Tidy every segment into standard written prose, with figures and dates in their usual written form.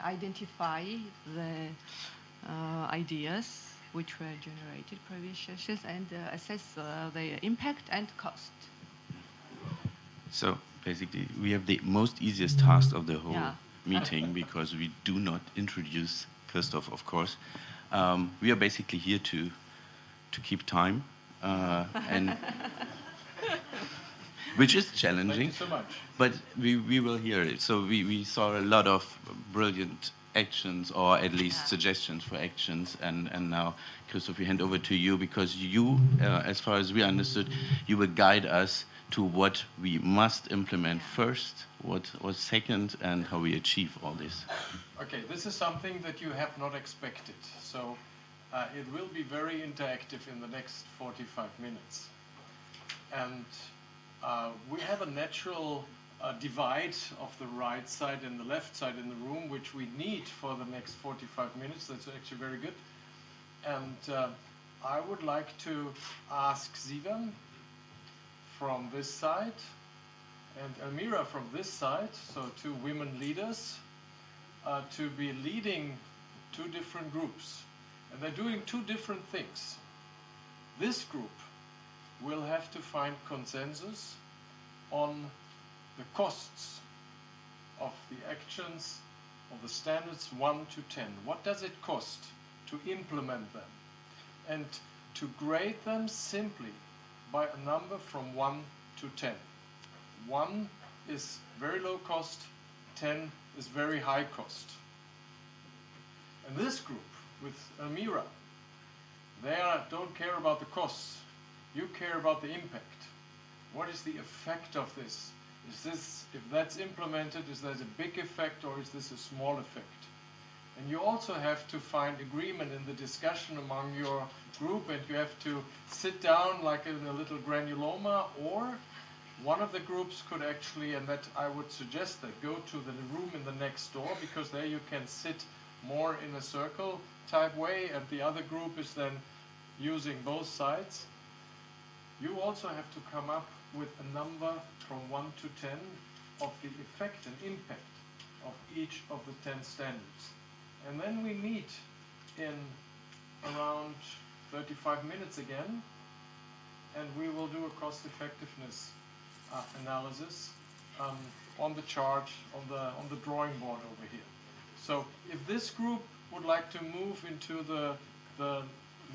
identify the ideas which were generated previous sessions and assess their impact and cost. So basically, we have the most easiest task of the whole meeting because we do not introduce Christoph, of course. We are basically here to keep time, and which is challenging. Thank you so much. But we will hear it. So we saw a lot of brilliant actions, or at least suggestions for actions. And now, Christoph, we hand over to you because you, as far as we understood, you will guide us to what we must implement first, what was second, and how we achieve all this. Okay, this is something that you have not expected. So it will be very interactive in the next 45 minutes. And we have a natural divide of the right side and the left side in the room, which we need for the next 45 minutes. That's actually very good. And I would like to ask Sivan from this side and Elmira from this side, so two women leaders, to be leading two different groups. And they're doing two different things. This group will have to find consensus on the costs of the actions of the standards 1 to 10. What does it cost to implement them? And to grade them simply by a number from 1 to 10. 1 is very low cost, 10 is very high cost. And this group with Elmira, they don't care about the costs. You care about the impact. What is the effect of this? Is this, if that's implemented, is that a big effect or is this a small effect? And you also have to find agreement in the discussion among your group, and you have to sit down like in a little granuloma, or one of the groups could actually, and that I would suggest that, go to the room in the next door, because there you can sit more in a circle type way, and the other group is then using both sides. You also have to come up with a number from 1 to 10 of the effect and impact of each of the 10 standards. And then we meet in around 35 minutes again, and we will do a cost effectiveness analysis on the chart, on the drawing board over here. So if this group would like to move into the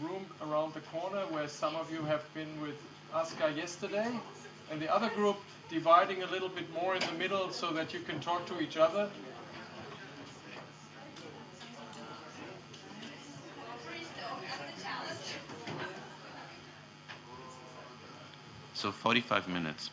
room around the corner where some of you have been with Aska yesterday, and the other group dividing a little bit more in the middle so that you can talk to each other. So 45 minutes.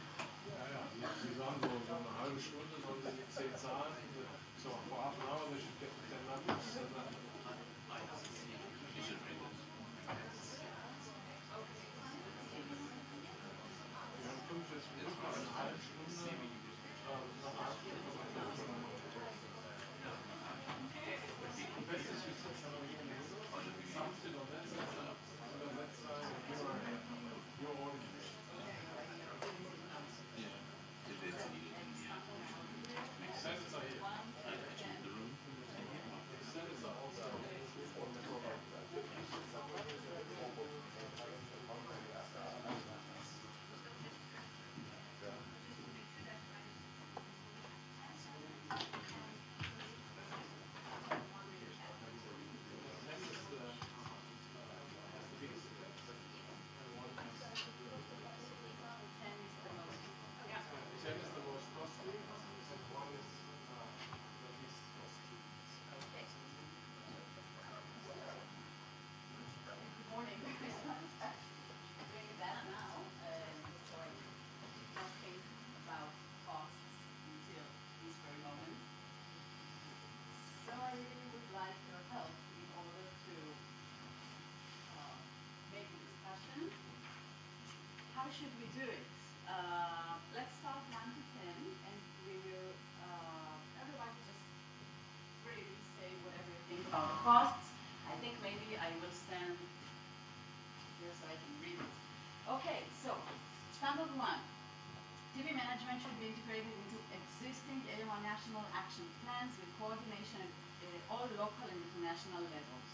How should we do it? Let's start 1 to 10, and we will, everybody just really say whatever you think about the costs. I think maybe I will stand here so I can read it. Okay, so standard 1. TB management should be integrated into existing AMR national action plans with coordination all local and international levels.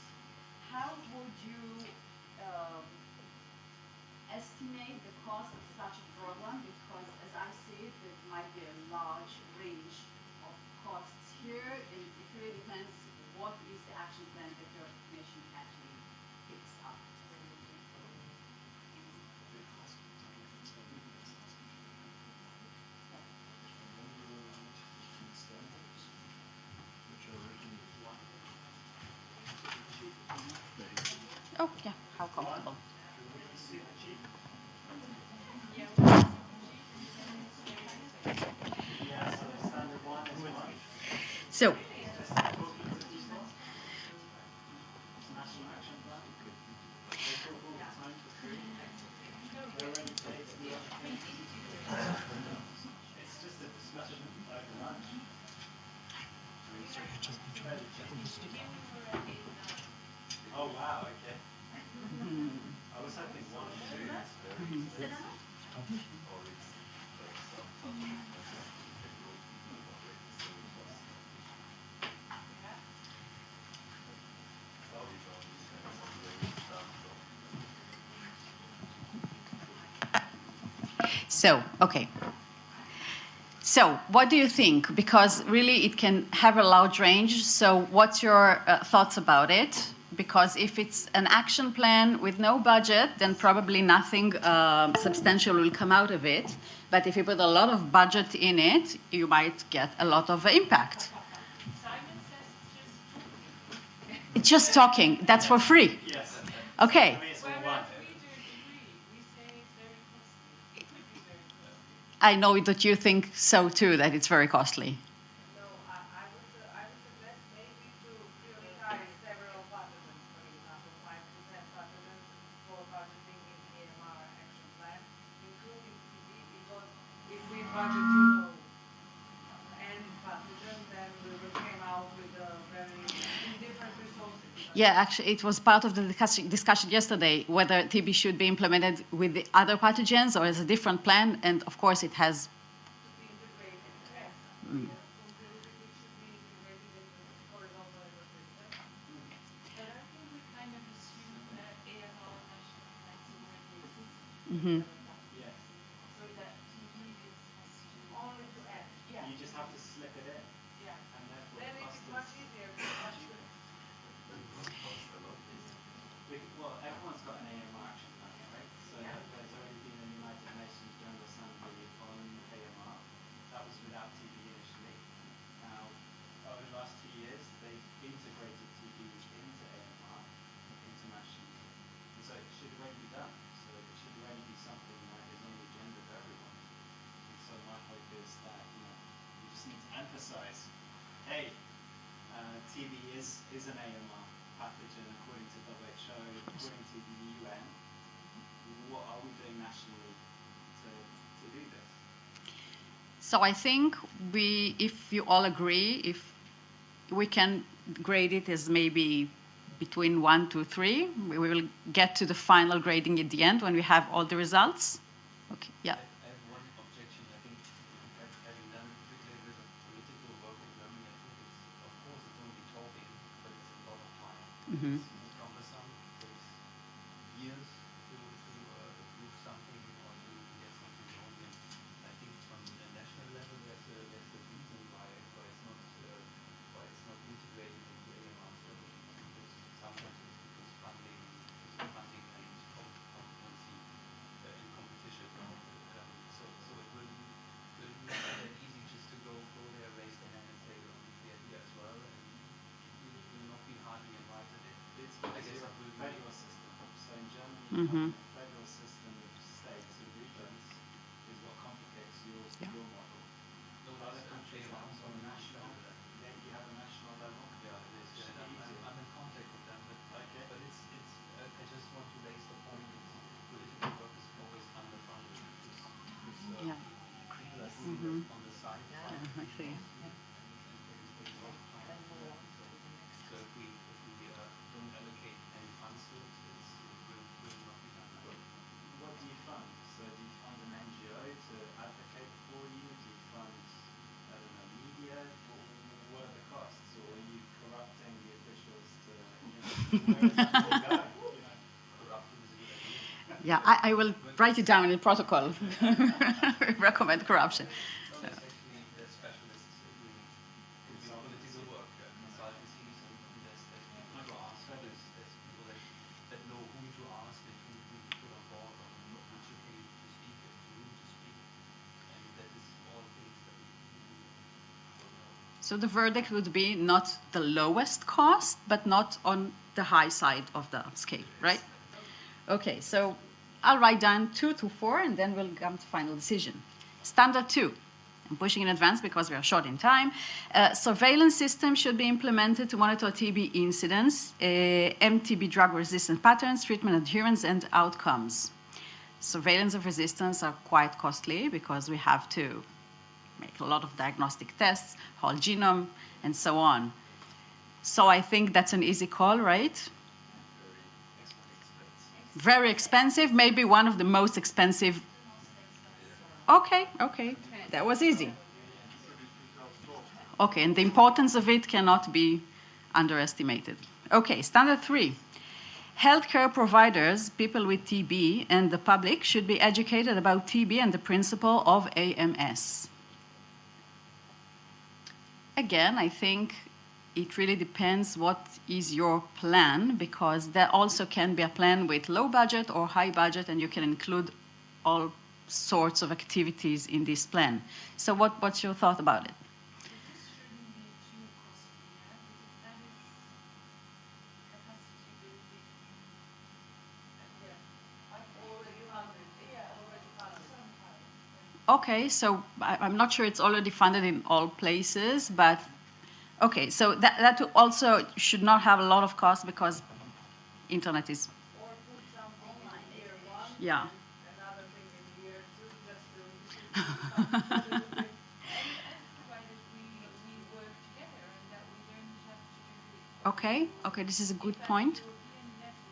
How would you estimate the cost of such a program? Because as I see it, there might be a large range of costs here, and it really depends what is the action plan that your nation actually picks up. Oh, yeah, how comfortable. So, Oh wow, okay. I was hoping one or two. okay. So, what do you think? Because really it can have a large range. So, what's your thoughts about it? Because if it's an action plan with no budget, then probably nothing substantial will come out of it. But if you put a lot of budget in it, you might get a lot of impact. It's just talking. That's for free. Yes. Okay. I know that you think so too, that it's very costly. No, I would suggest maybe to prioritize several pathogens, for example, 5 to 10 pathogens for budgeting in the AMR action plan, including TB, because if we budget, any pathogen, then we will come out with a very different resources. Yeah, actually, it was part of the discussion yesterday whether TB should be implemented with the other pathogens or as a different plan, and of course it has. To be integrated, yes. We have concluded it should be integrated in the horizontal ecosystem. But I think we kind of assume that AMR national plans in more cases. Mm-hmm. Yes. So that TB is has to Only to add, yeah. You just have to slip it in. Yeah. And therefore Then the it cost is much easier to budget. Well, everyone's got an AMR action plan, right? So there's already been a United Nations General Assembly on AMR. That was without TB initially. Now, over the last 2 years, they've integrated TB into AMR internationally. And so it should already be done. So it should already be something that is on the agenda for everyone. And so my hope is that, you just need to emphasize, hey, TB is an AMR pathogen according to WHO, according to the UN. What are we doing nationally to do this? So I think if you all agree, if we can grade it as maybe between 1 to 3, we will get to the final grading at the end when we have all the results. Okay, yeah. I have one objection. I think having done particularly with political work in Germany, I think it's, of course, it's only talking, but it's a lot of time. Mm-hmm. It's cumbersome. It takes years to approve something or to get something going. And I think from the national level, there's a reason why it's not integrated into AMR studies. Because sometimes it's because funding and competency in competition. So it will be not that easy just to go there, raise the hand and say, well, it's the idea as well, and you will not be hardly invited in. It's I because guess of it will the be federal system. So in Germany, Mm-hmm. the federal system of states and regions is what complicates your model. no Other countries have AMR on a national, yeah, you have a national level. Yeah, it is. Should Yeah, be easier. I'm in contact with them, but Okay. it's I just want to raise the point that political work is always underfunded. Because Yeah. people are doing it on the side. Yeah, I see. So if we don't allocate any funds to it, it will not be done. Yeah, I will write it down in the protocol. Recommend corruption. There's actually specialists in political work, consultancies, and there's people to ask, there's people that know whom to ask and whom to put on board, or know which opinion to speak and to whom to speak. And that is all things that we do. So the verdict would be not the lowest cost, but not on the high side of the scale, right? Okay, so I'll write down 2 to 4, and then we'll come to final decision. Standard 2. I'm pushing in advance because we are short in time. Surveillance system should be implemented to monitor TB incidents, MTB drug-resistant patterns, treatment adherence, and outcomes. Surveillance of resistance are quite costly because we have to make a lot of diagnostic tests, whole genome, and so on. So I think that's an easy call, right? Very expensive, maybe one of the most expensive. Okay, that was easy. Okay, and the importance of it cannot be underestimated. Okay, standard 3. Healthcare providers, people with TB, and the public should be educated about TB and the principle of AMS. Again, I think it really depends what is your plan, because there also can be a plan with low budget or high budget, and you can include all sorts of activities in this plan. So what's your thought about it? This shouldn't be too costly, yeah? Because that is capacity building. Okay, so I'm not sure it's already funded in all places, but okay, so that also should not have a lot of cost because internet is. Or put something in year 1, Yeah. another thing in year 2, just to And provided we work together and that we don't have to do it. Okay, this is a good point. European level,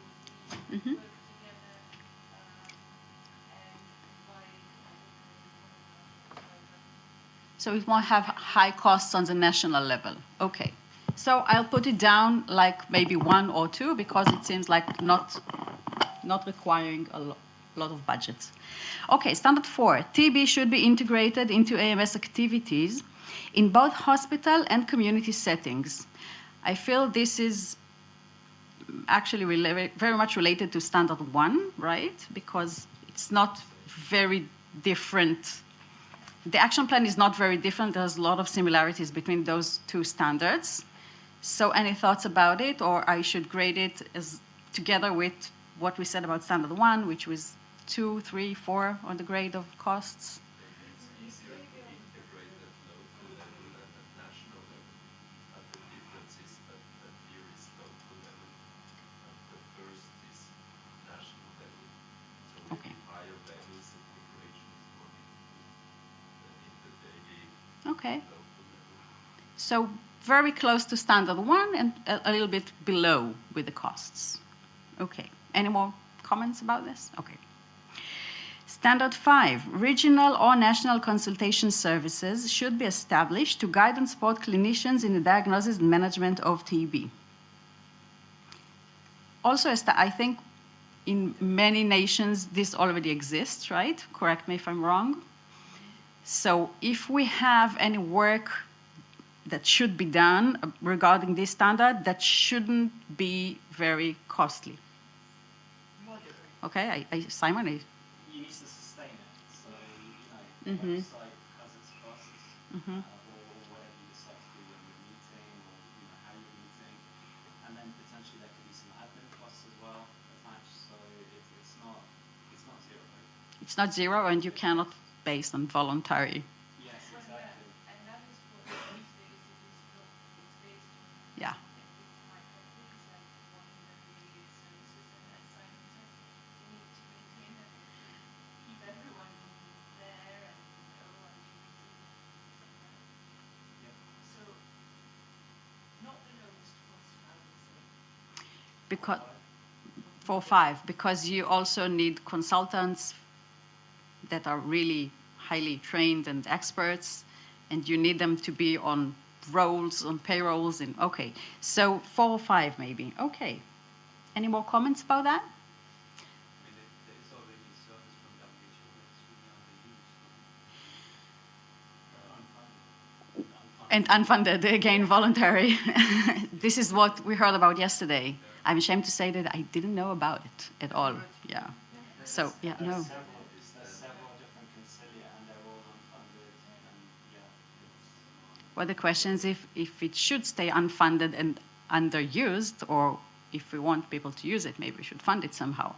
we Mhm. work together and provide So it won't have high costs on the national level. Okay. So I'll put it down like maybe 1 or 2 because it seems like not requiring a lot of budgets. Okay, standard 4. TB should be integrated into AMS activities in both hospital and community settings. I feel this is actually very much related to standard 1, right? Because it's not very different. The action plan is not very different. There's a lot of similarities between those 2 standards. So any thoughts about it, or I should grade it as together with what we said about standard 1, which was 2, 3, 4 on the grade of costs? It's easier to integrate at local level than at national level. But the difference is that here is local level, and the first is national level. So Okay. with higher levels, integration is more difficult than in the daily Okay. local level. So very close to standard 1 and a little bit below with the costs. Okay. Any more comments about this? Okay. Standard 5, regional or national consultation services should be established to guide and support clinicians in the diagnosis and management of TB. Also, I think in many nations this already exists, right? Correct me if I'm wrong. So if we have any work that should be done regarding this standard, that shouldn't be very costly. Okay, Simon, You need to sustain it. So, the Mhm. website has its costs, Mhm. or whatever you decide to do when you're meeting, or how you're meeting. And then potentially there could be some admin costs as well attached. So it's not zero. it's not zero, and you cannot base on voluntary. Yes, exactly. And that is what these days it's based on. Yeah. It's my colleagues and voluntary services, and as Simon said, you need to maintain it, keep everyone there and everyone meeting. So, not the lowest cost, I would say. Because for 5, because you also need consultants that are really highly trained and experts, and you need them to be on roles, on payrolls, and okay. So 4 or 5 maybe. Okay. Any more comments about that? I mean, there is already a service from WHO that's really underused. And unfunded, again, voluntary. This is what we heard about yesterday. I'm ashamed to say that I didn't know about it at all. Yeah. So, yeah, no. There's several different concilia, and they're all unfunded, and yeah, it's... Well, the question is if it should stay unfunded and underused, or if we want people to use it, maybe we should fund it somehow.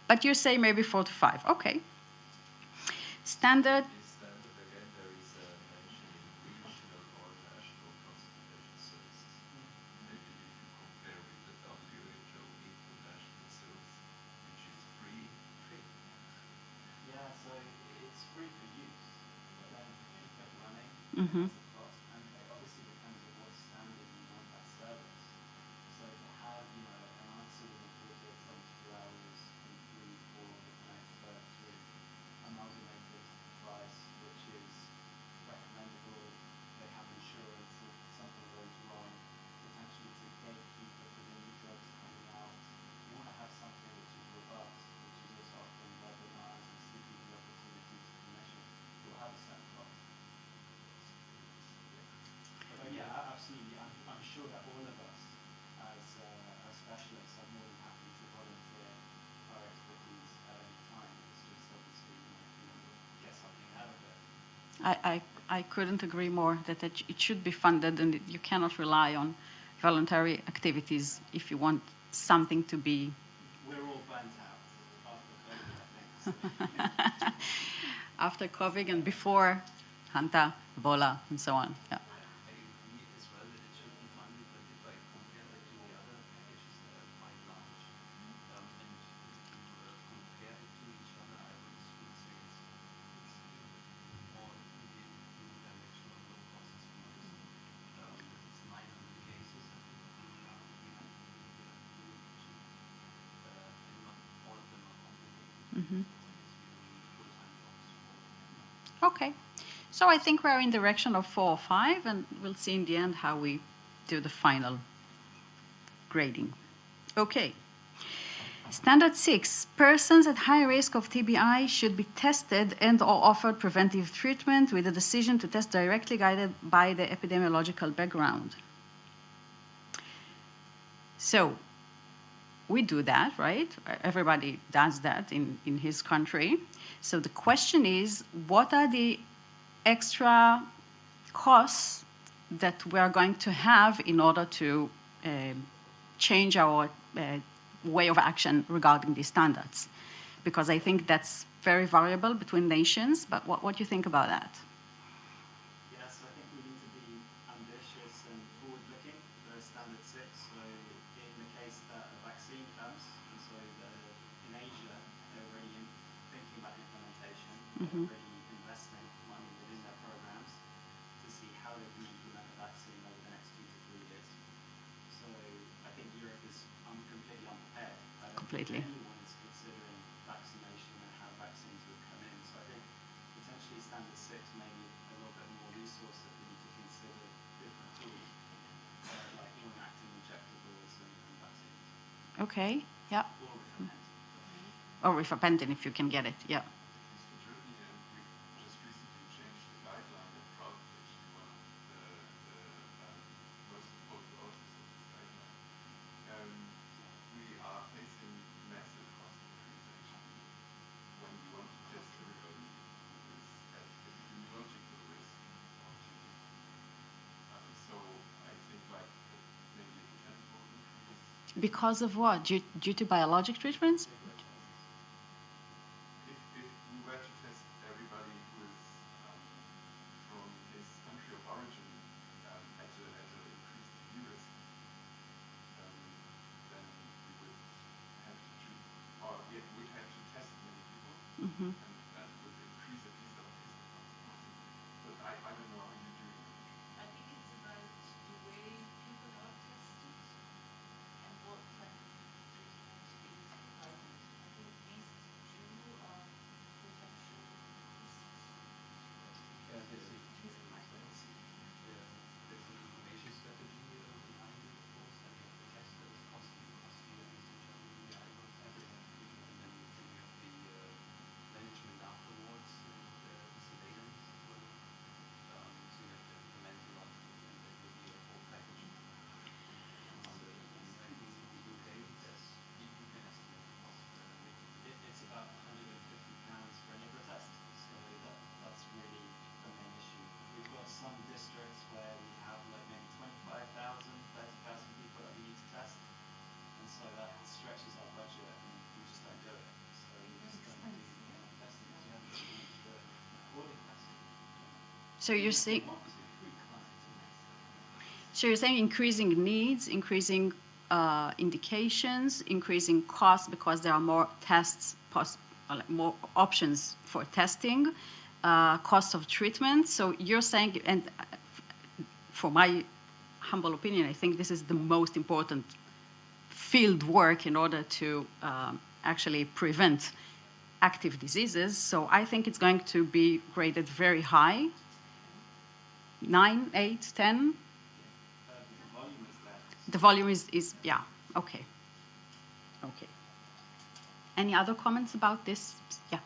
But you say maybe 4 to 5. Okay. Standard. Is standard again, there is a mention in regional or national conservation services. Maybe if you compare with the WHO international service, which is free. Yeah, so it's free for use, but then to keep it running Mhm. has a cost, and it obviously depends on what standard you want that service. So to have, an answer within 48, 72 hours from 3, 4 different experts with amalgamated advice, which is recommendable, they have insurance if something goes wrong, potentially to gatekeeper for the new drugs coming out. You want to have something which is robust, which is also often webinars and CPD opportunities to commission. Will have a certain cost. But yeah, absolutely. I'm sure that all of us, as specialists, are more than happy to volunteer our expertise at any time. It's just obviously, if you get something out of it. I couldn't agree more that it should be funded, and you cannot rely on voluntary activities if you want something to be. We're all burnt out after COVID, I think. So. After COVID and before Hanta, Ebola, and so on. Yeah. I agree as well that it should be funded, but if I compare that to the other packages that are quite large, and if you compare it to each other, I would say it's more in the direction of low costs for us. It's 900 cases, I think, and not all of them are complicated. Mhm. So I guess we don't need full-time jobs for all of them. Okay. So I think we're in the direction of 4 or 5, and we'll see in the end how we do the final grading. Okay. Standard 6, persons at high risk of TBI should be tested and or offered preventive treatment with a decision to test directly guided by the epidemiological background. So we do that, right? Everybody does that in his country. So the question is, what are the extra costs that we are going to have in order to change our way of action regarding these standards? Because I think that's very variable between nations, but what do you think about that? Yes, I think we need to be ambitious and forward-looking for standard 6. So in the case that a vaccine comes, and so in Asia, they're already thinking about implementation, they're already investing money within their programs to see how they can implement a vaccine over the next 2 to 3 years. So I think Europe is completely unprepared. I don't Completely. think anyone is considering vaccination and how vaccines would come in. So I think potentially standard 6 may need a little bit more resource that we need to consider different tools, like long-acting injectables and vaccines, Okay, yeah. or rifampicin. Or rifampicin if you can get it, yeah. In Germany, and we just recently changed the guideline that Proud is actually one of the most important authors of this guideline. We are facing massive cost increase actually when we want to test everybody who is at epidemiological risk of TB. So I think like maybe a tenfold increase. Because of what? Due to biologic treatments? If we were to test everybody who is from his country of origin at an increased TB risk, then we would have to choose, or we would have to test many people, Mm-hmm. and that would increase at least our testing costs. But I don't know how you're doing it. I think it's about the way people are tested and what type of treatment is provided. I think these two are potential risks. Yeah, there's an information strategy behind it, of course, and you have the test that is costly and costlier as you So you're saying, increasing needs, increasing indications, increasing costs because there are more tests, more options for testing, cost of treatment. So you're saying, and for my humble opinion, I think this is the most important field work in order to actually prevent active diseases. So I think it's going to be graded very high, 9, 8, 10. The volume is less. The volume is yeah, okay. Okay. Any other comments about this? Yeah.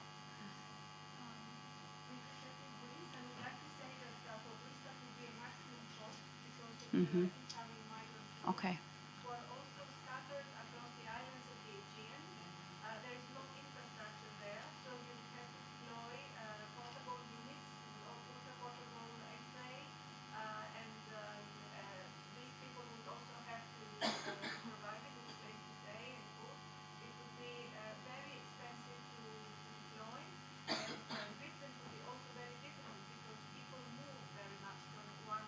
Mm-hmm. Okay. For also scattered across the islands of the Aegean. There is no infrastructure there, so you have to deploy portable units, ultra-portable X-ray, and these people would also have to provide it with a place to stay and food. It would be very expensive to deploy, and treatment would be also very difficult because people move very much from one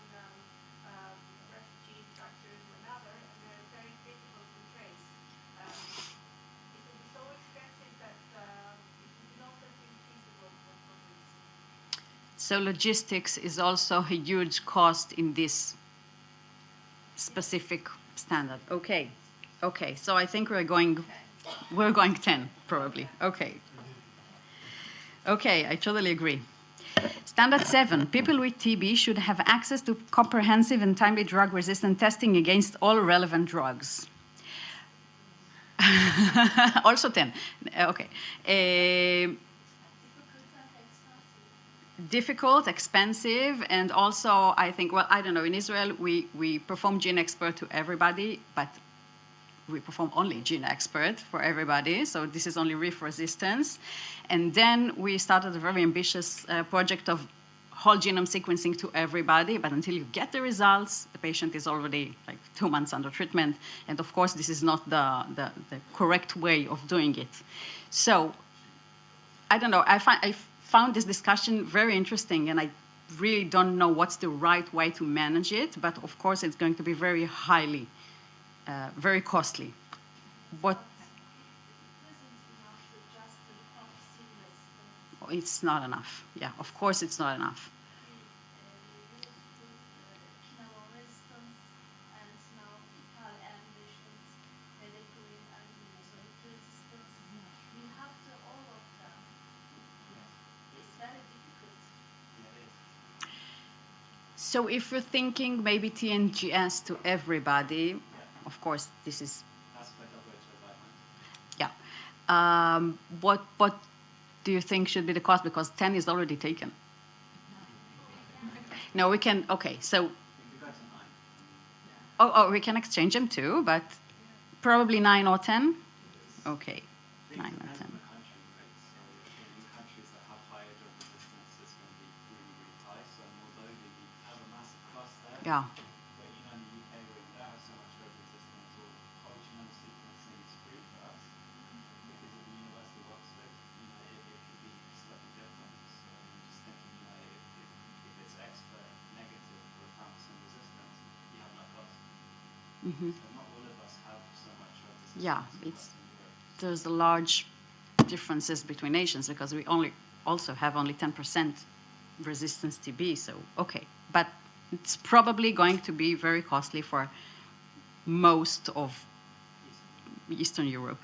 refugee structure to another, and they're very difficult to trace. It would be so expensive that it would not have been feasible for Greece. So logistics is also a huge cost in this specific standard. Okay. Okay. So I think we're going 10 probably. Okay. Okay, I totally agree. Standard 7, people with TB should have access to comprehensive and timely drug-resistant testing against all relevant drugs. Also 10. Okay. Difficult, expensive, and also I think, well, I don't know, in Israel we perform gene expert to everybody, but we perform only gene expert for everybody, so this is only RIF resistance. And then we started a very ambitious project of whole genome sequencing to everybody, but until you get the results, the patient is already like 2 months under treatment, and of course this is not the correct way of doing it. So, I don't know, I found this discussion very interesting, and I really don't know what's the right way to manage it, but of course it's going to be very highly very costly. But it's not enough. Yeah, of course it's not enough. So if you're thinking maybe TNGS to everybody, of course, this is, yeah. What do you think should be the cost? Because 10 is already taken. No, we can, okay, so, oh, we can exchange them too, but probably 9 or 10? Okay, 9 or 10. Yeah. But you know, in the UK where we don't have so much drug resistance, or whole genome sequencing is free for us because of the University of Oxford. You know, it could be slightly different. So I'm just thinking, you know, if it's expert negative for function resistance, you have no cost. Mm-hmm. So not all of us have so much drug resistance. Yeah, there's a large differences between nations because we also have only 10% resistance TB. So okay, but it's probably going to be very costly for most of Eastern Europe.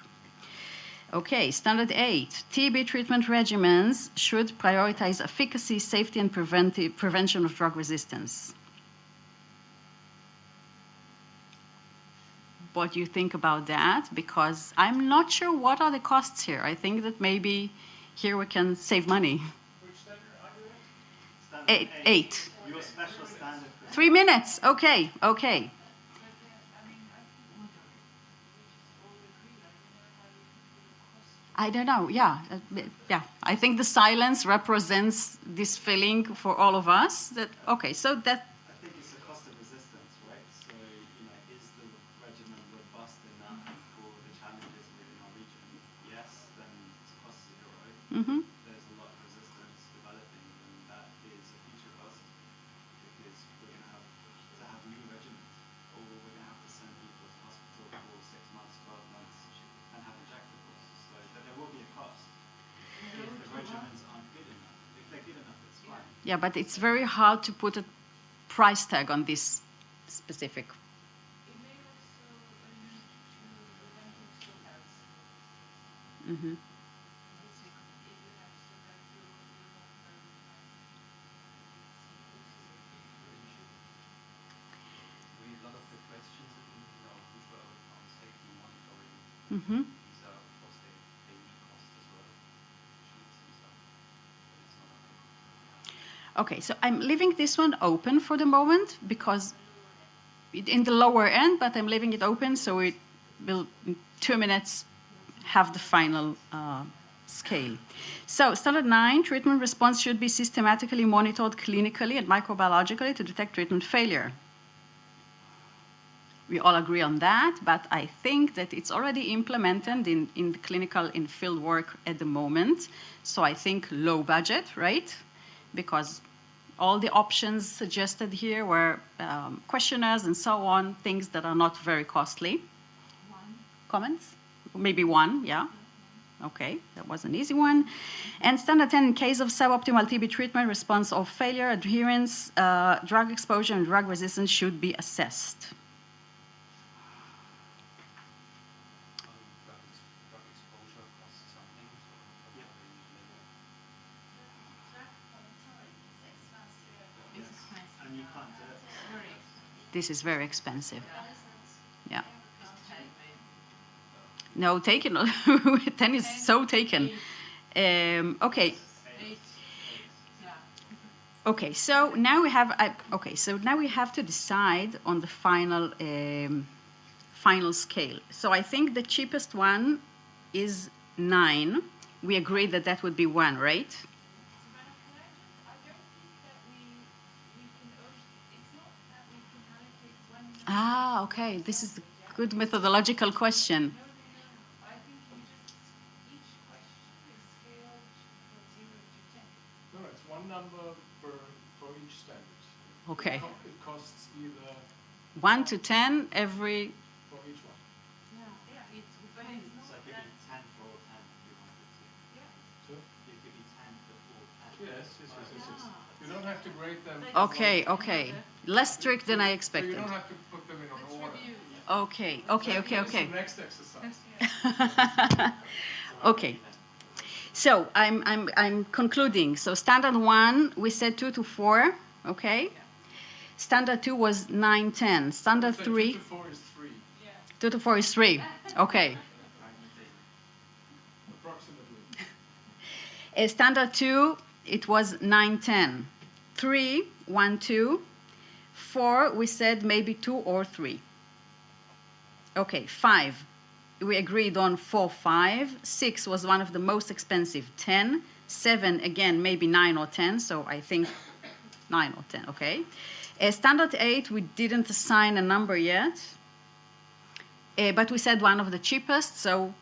Okay, standard 8. TB treatment regimens should prioritize efficacy, safety, and prevention of drug resistance. What do you think about that? Because I'm not sure what are the costs here. I think that maybe here we can save money. Which standard are you at? Standard 8. Your special standard. 3 minutes. Okay, okay. I don't know. Yeah, yeah. I think the silence represents this feeling for all of us. That okay. So that. I think it's the cost of resistance, right? So you know, is the regimen robust enough for the challenges within our region? Yes, then it's cost zero. Mm-hmm. There's a lot of resistance developing, and that is a future cost. Yeah, but it's very hard to put a price tag on this specific. It may also lead to eventual stock outs. Mhm. If you have stock outs, you will not We a lot of the questions which were on safety monitoring, Mhm. these are of course they need cost as well, sheets and stuff, but it's not okay. Okay, so I'm leaving this one open for the moment because in the lower end, but I'm leaving it open so it will in 2 minutes have the final scale. So standard 9, treatment response should be systematically monitored clinically and microbiologically to detect treatment failure. We all agree on that, but I think that it's already implemented in the clinical, in field work at the moment. So I think low budget, right? Because all the options suggested here were questionnaires and so on, things that are not very costly. Comments? Maybe one, yeah. Okay, that was an easy one. And standard 10, in case of suboptimal TB treatment, response or failure, adherence, drug exposure, and drug resistance should be assessed. Drug exposure costs something, so what are they usually? And you can't do it. This is very expensive. Yeah. No, taken. 10 is so taken. Okay. Okay, so now we have. So now we have to decide on the final final scale. So I think the cheapest one is 9. We agreed that that would be 1, right? But I don't think that we can urge, it's not that we can allocate 1 million. Ah, okay. This is a good methodological question. No. I think you just, each question is scaled from 0 to 10. No, it's one number for each standard. Okay. It costs either 1 to 10 every. for each one. Yeah, it's, but it's So not it could that, be 10 for all 10 if you wanted to. yeah. So, It could be 10 for all 10. yes. You don't have to grade them. Okay, okay. Less strict than I So you expected. don't have to put them in an order. Okay, okay, okay, That's okay. the next exercise. Okay. So I'm concluding. So standard 1, we said 2 to 4, okay? Standard 2 was 9, 10. Standard So 3, 2 to 4 is 3, 2 to 4 is 3. Okay. approximately. Standard 2, it was 9, 10. 3, 1, 2. 4, we said maybe 2 or 3. Okay, 5. We agreed on 4, 5. 6 was one of the most expensive, 10. 7, again, maybe 9 or 10, so I think 9 or 10, okay. Standard 8, we didn't assign a number yet, but we said one of the cheapest, so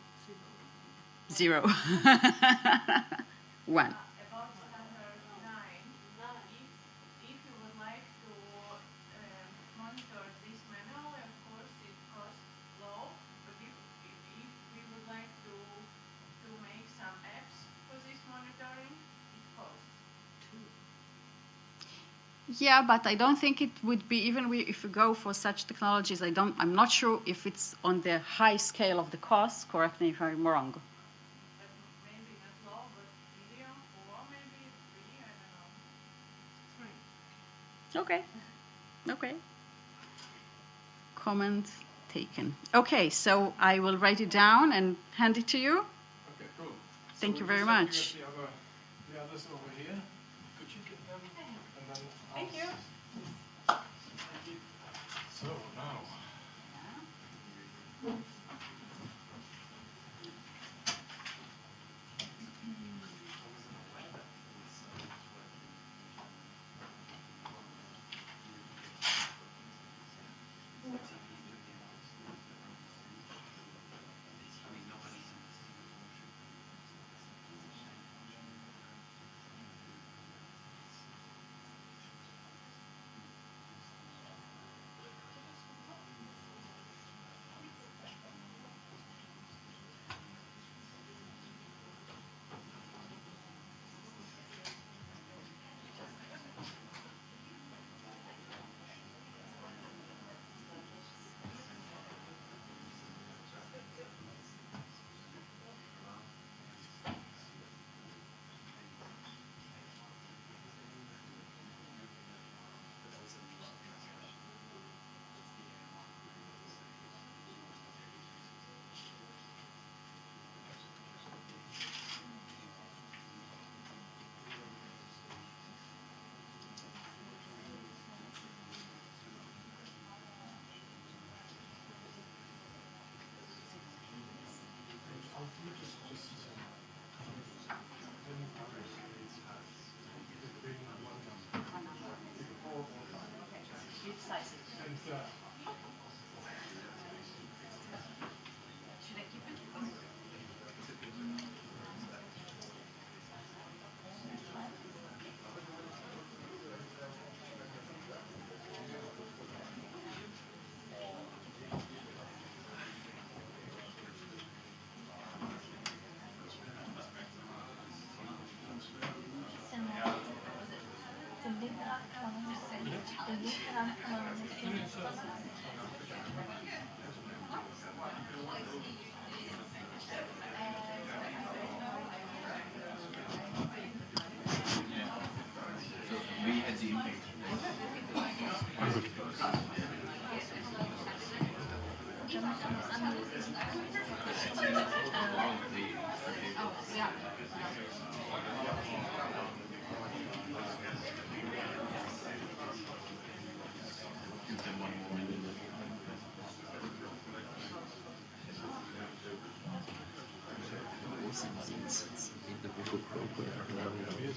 0. 1. About standard 9, if you would like to monitor this manually, of course it costs low, but if we would like to make some apps for this monitoring, it costs. Yeah, but I don't think it would be, even if we go for such technologies, I'm not sure if it's on the high scale of the cost. Correct me if I'm wrong. But maybe not low, but medium, or maybe 3, I don't know. 3. Okay. Okay. Comment taken. Okay, so I will write it down and hand it to you. Okay, cool. Thank you we very just have to much. get the others over here. Could you get them? And then Thank you. So now.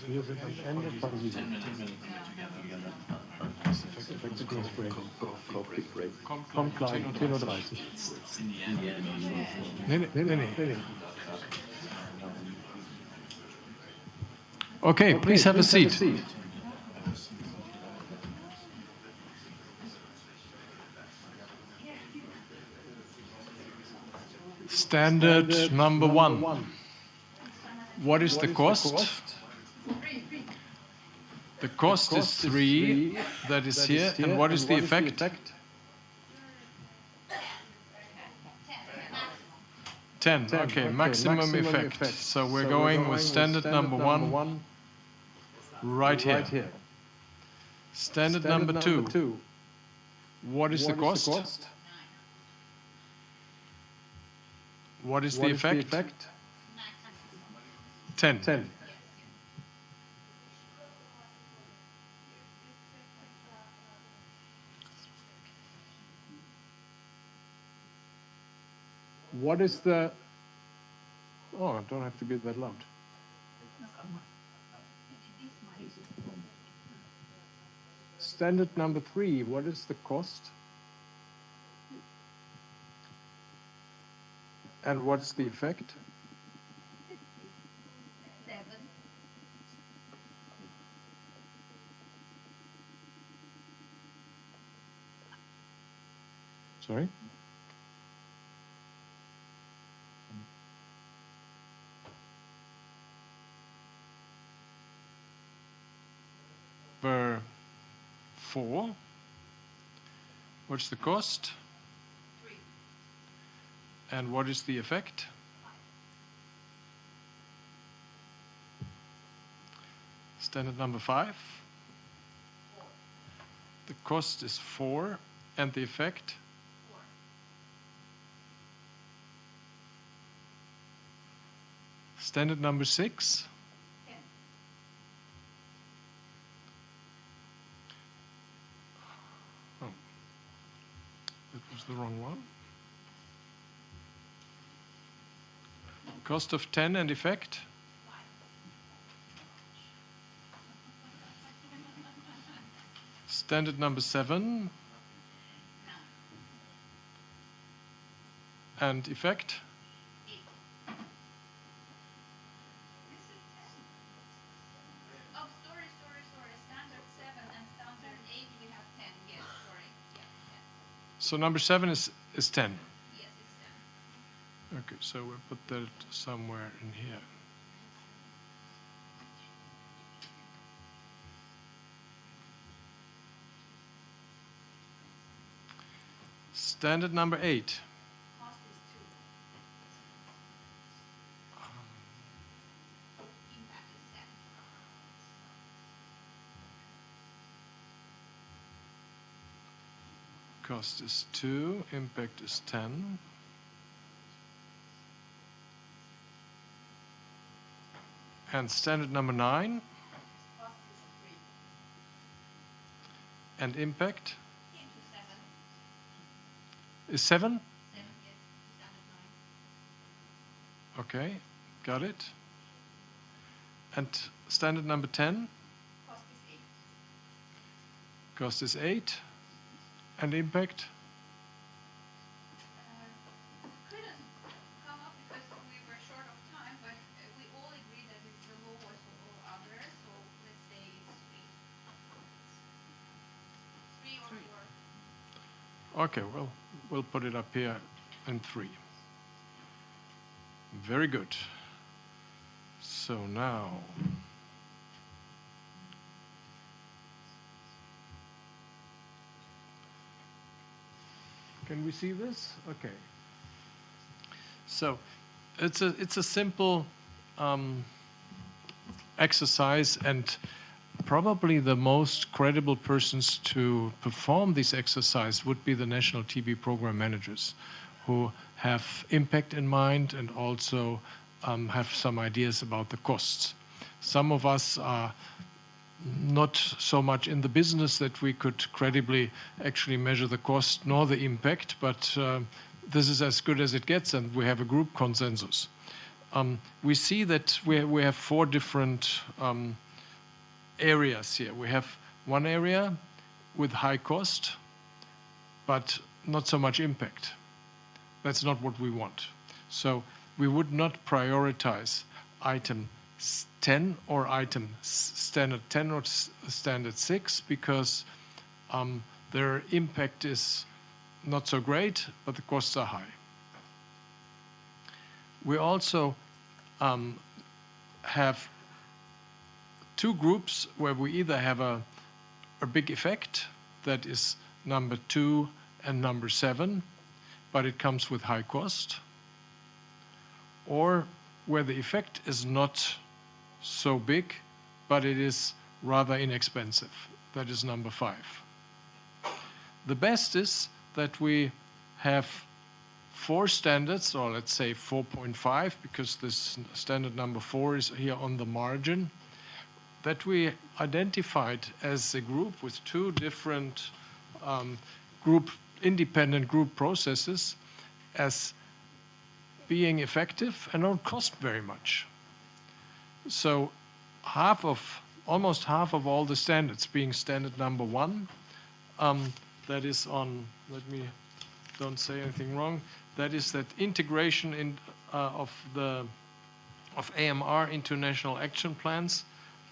Wir sind am Ende von diesem Kommt gleich, 10:30 Uhr. Nee. Okay, please have a seat. Standard number 1. What is the cost? The cost is 3, that is here. And what is the effect? 10. Okay, maximum effect. So we're going with standard number 1 right here. Standard number 2. What is the cost? What is the effect? 10. What is the... Oh, I don't have to be that loud. Standard number 3, what is the cost? And what's the effect? 7. Sorry? Per 4. What's the cost? 3. And what is the effect? 5. Standard number 5. 4. The cost is 4. And the effect? 4. Standard number 6. 10. Oh, that was the wrong one. Cost of 10 and effect? 5. Standard number 7. 9. And effect? 8. Oh, sorry. Standard 7 and standard 8, we have 10. Yes, sorry. Yeah, 10. So number 7 is 10. Yes, it's 10. Okay, so we'll put that somewhere in here. Standard number 8. Cost is 2. Impact is 10. Cost is 2, impact is 10. And standard number 9. Cost is 3. And impact Into 7. is 7. 7, yes. Standard 9. Okay, got it. And standard number 10. Cost is 8. Cost is 8. And impact? Couldn't come up because we were short of time, but we all agreed that it's the lowest of all others, so let's say it's 3. 3 or 4. Okay, well, we'll put it up here in 3. Very good. So now, Can we see this? Okay. So it's a simple exercise, and probably the most credible persons to perform this exercise would be the national TB program managers, who have impact in mind and also have some ideas about the costs. Some of us are not so much in the business that we could credibly actually measure the cost nor the impact, but this is as good as it gets, and we have a group consensus. We see that we have 4 different areas here. We have one area with high cost, but not so much impact. That's not what we want. So we would not prioritize item 10 or item standard 10 or standard 6 because their impact is not so great, but the costs are high. We also have 2 groups where we either have a big effect, that is number 2 and number 7, but it comes with high cost, or where the effect is not so big, but it is rather inexpensive. That is number 5. The best is that we have 4 standards, or let's say 4.5, because this standard number 4 is here on the margin, that we identified as a group with 2 different independent group processes as being effective and don't cost very much. So almost half of all the standards being standard number 1, that is on, don't say anything wrong, that is that integration of AMR into national action plans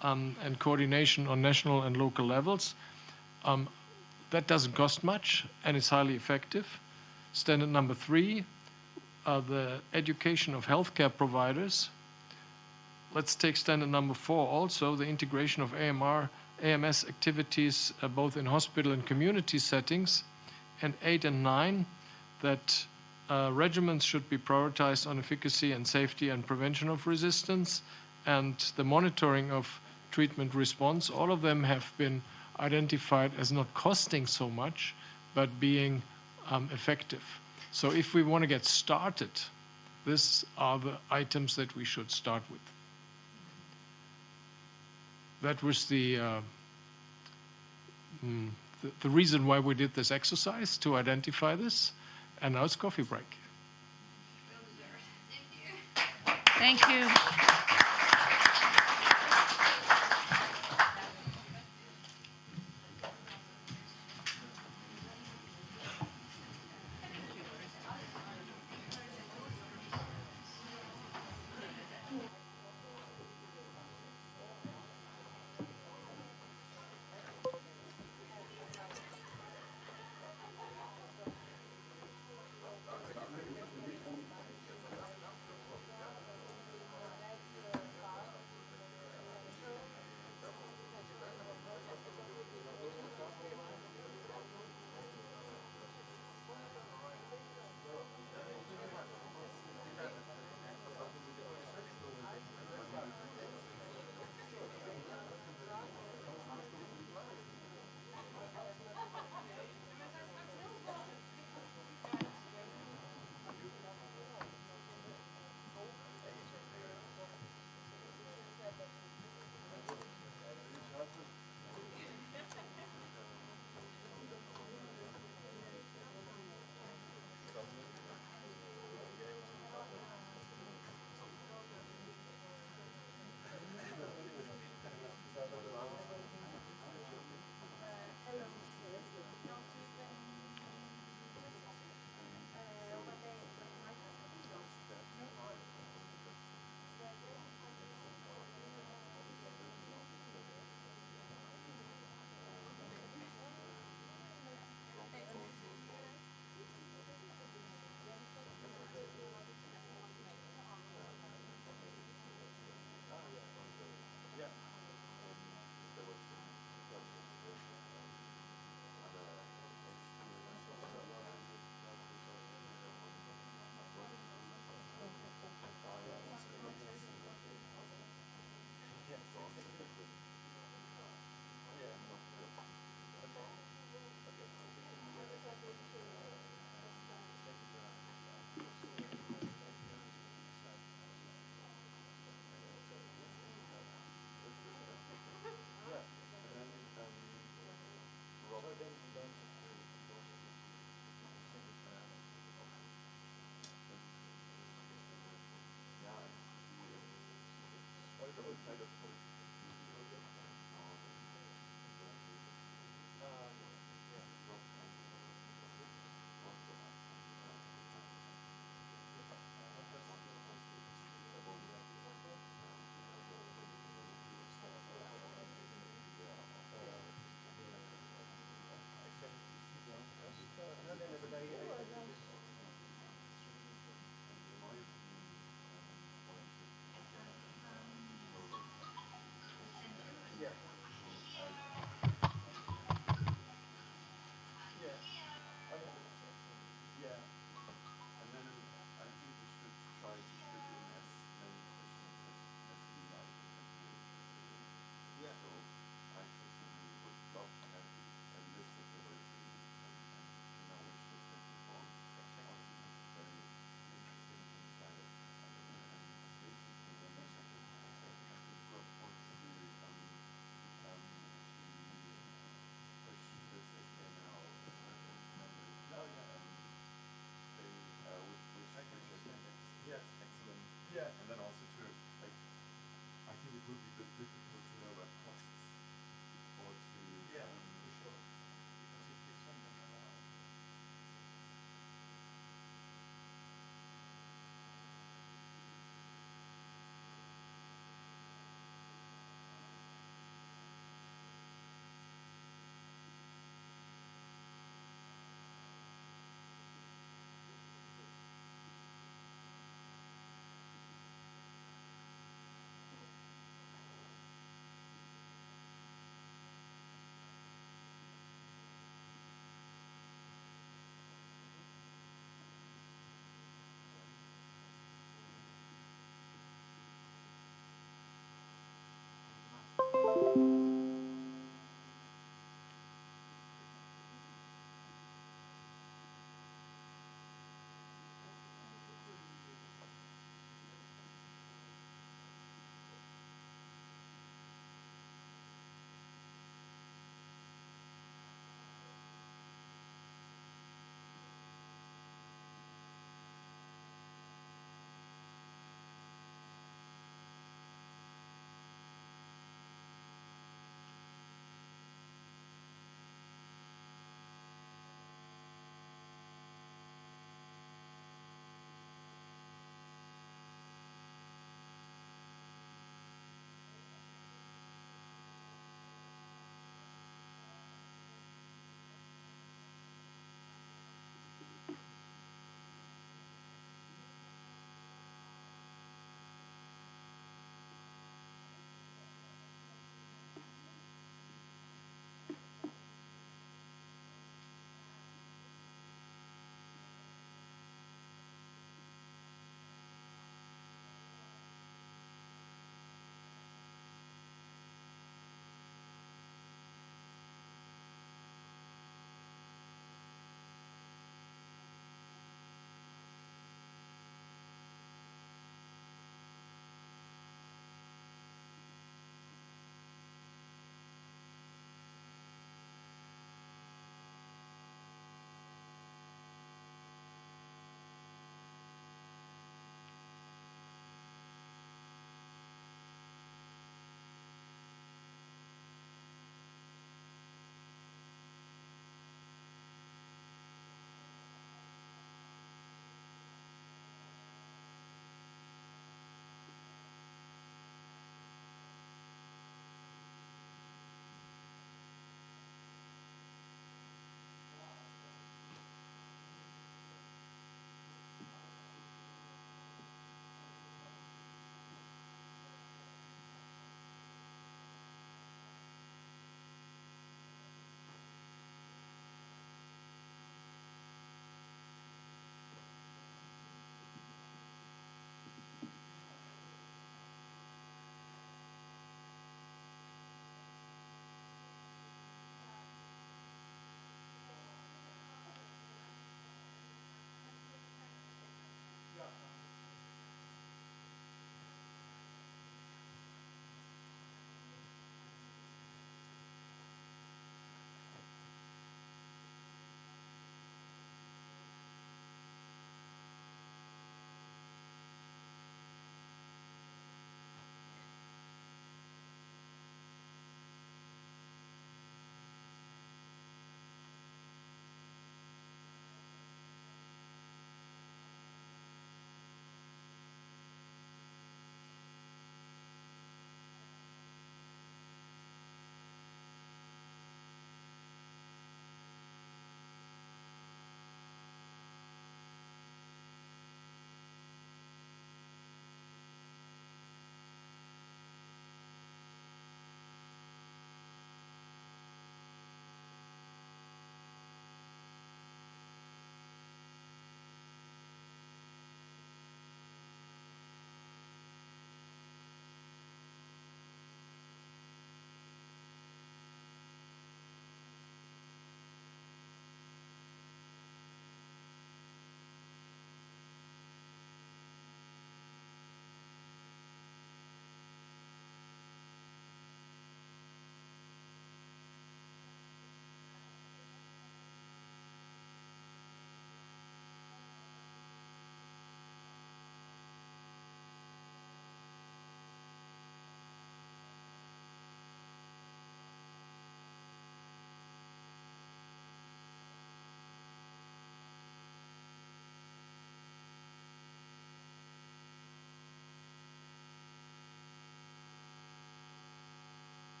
and coordination on national and local levels. That doesn't cost much and it's highly effective. Standard number 3, the education of healthcare providers. Let's take standard number 4 also, the integration of AMS activities both in hospital and community settings. And 8 and 9, that regimens should be prioritized on efficacy and safety and prevention of resistance and the monitoring of treatment response. All of them have been identified as not costing so much, but being effective. So if we want to get started, these are the items that we should start with. That was the reason why we did this exercise, to identify this. And now it's coffee break. Thank you.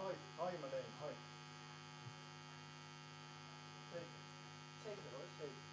Hi, Malane. Hi. Take it, or take it.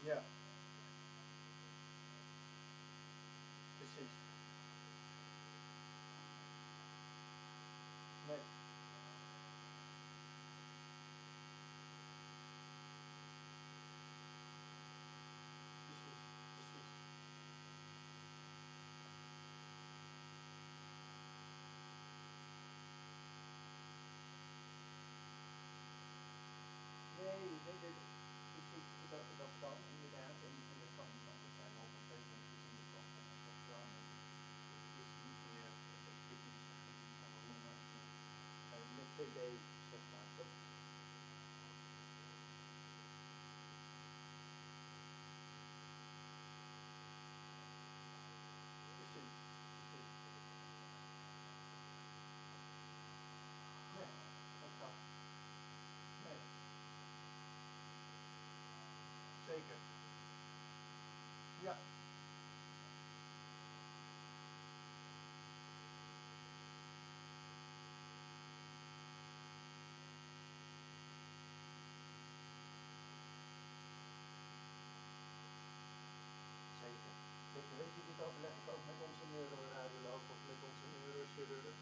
Ja. Precies. Nee. Precies, precies. Nee, precies, dat kan inderdaad en dat kan zijn al vervelend in de kant van het orgaan. Het is niet meer expertise op het gebied van de longen met TB, zeg maar. Precies, precies. Nee, dat kan. Nee, zeker. Ja. Zeker. Zeker. Weet je, dit overleg ik ook met onze neuroradioloog of met onze neurochirurg.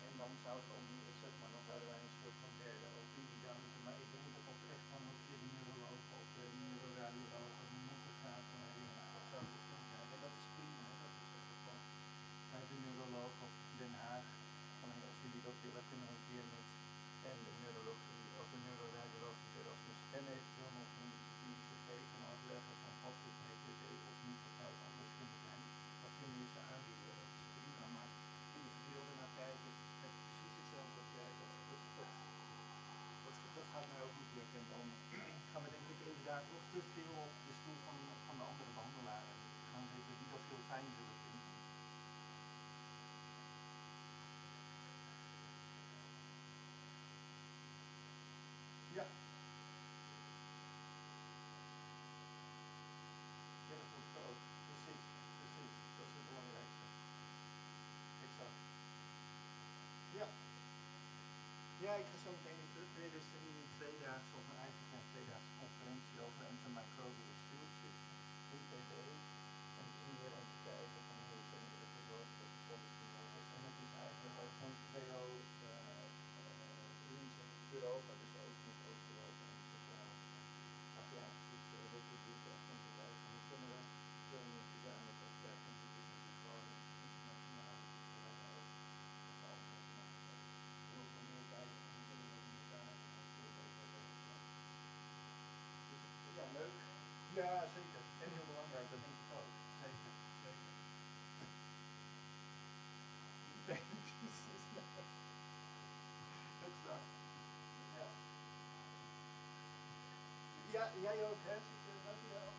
En dan zou het om, ik zeg maar, dan zouden wij een soort van derde opinie dan moeten. Maar ik denk dat het echt van ook via de neuroloog of de neuroradioloog moeten gaan van of zo. En dat is prima. Dat is echt gewoon bij de neuroloog of Den Haag. Van als jullie dat willen, kunnen we een keer met en de neurologie of de neuroradioloog van Erasmus en eventueel nog een ICT gaan overleggen van vast het TB of niet, of zou het anders kunnen zijn. Dat kunnen we ze aanbieden, dat is prima, maar individueel ernaar kijken, het is precies hetzelfde wat jij zegt. Dat gaat mij ook niet lukken. En dan gaan we denk ik inderdaad nog te veel op de stoel van de andere behandelaren. We gaan zitten die dat heel fijn zullen vinden. Ja. Ja, dat moet ik ook. Precies, precies. Dat is het belangrijkste. Exact. Ja. Ja, ik ga zo meteen weer terug. Er is er nu een tweedaagse of eigenlijk een tweedaagse conferentie over antimicrobial stewardship in TB. En hier om te kijken van hoe kunnen we ervoor zorgen dat het policy is. En het is eigenlijk ook van WO region Europa, dus ook met Oost-Europa en Centraal-Aziatische Republiek en te kijken hoe kunnen we veel meer gezamenlijk optrekken. Het is natuurlijk gewoon internationaal, met alle nationaliteit. Heel veel meer kijken en hoe kunnen we met elkaar veel beter werken. Dus ja, leuk. Ja, zeker. En heel belangrijk, dat denk ik ook. Zeker, zeker. Exact. Ja. Ja, jij ook, hè? Dankjewel.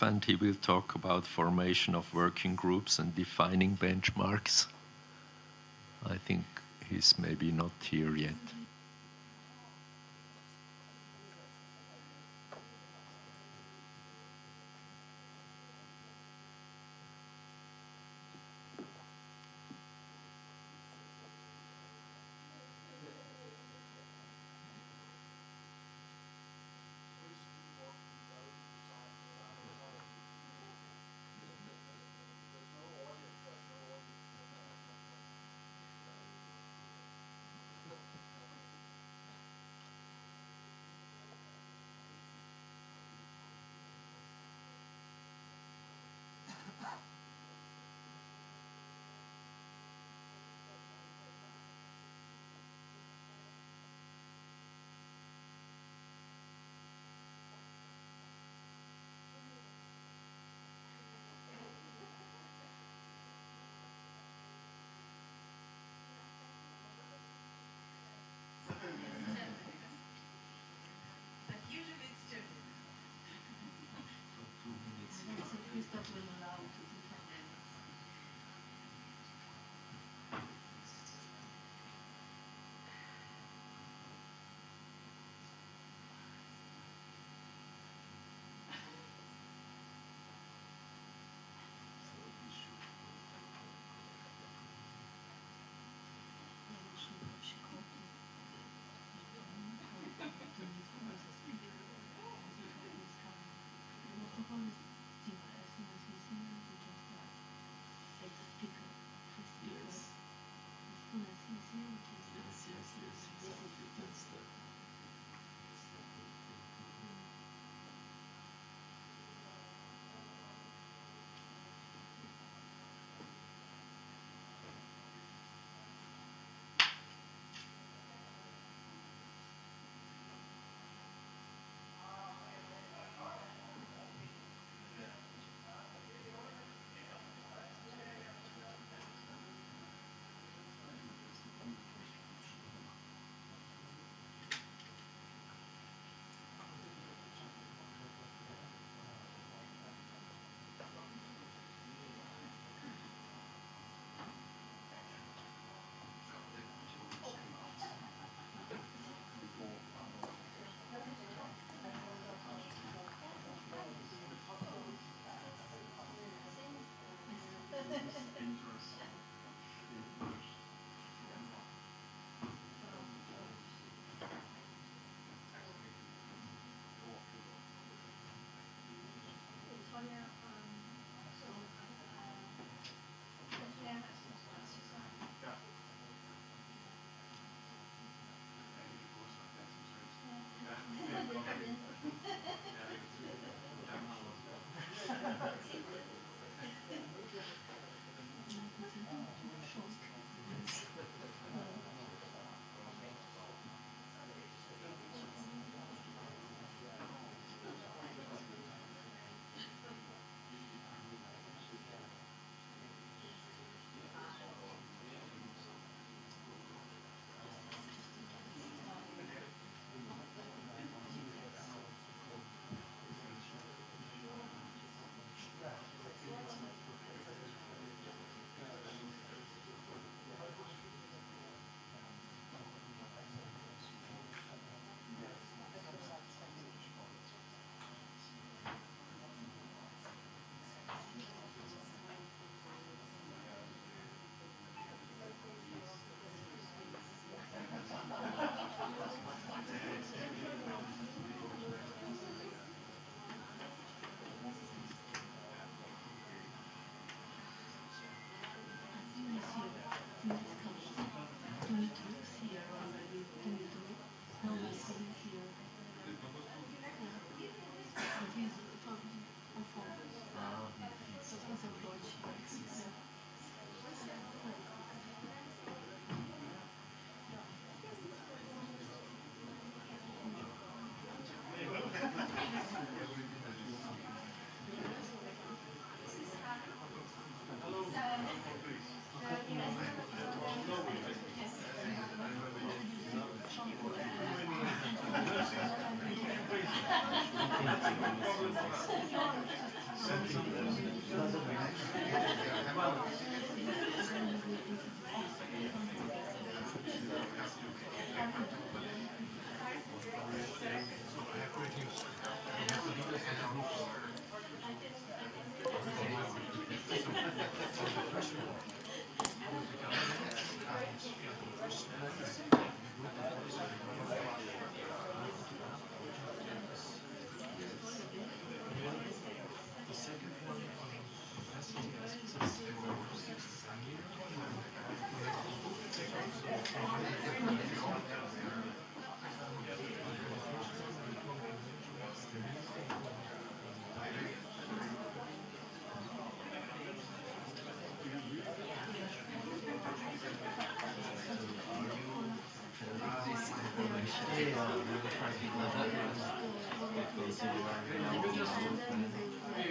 and he will talk about formation of working groups and defining benchmarks. I think he's maybe not here yet.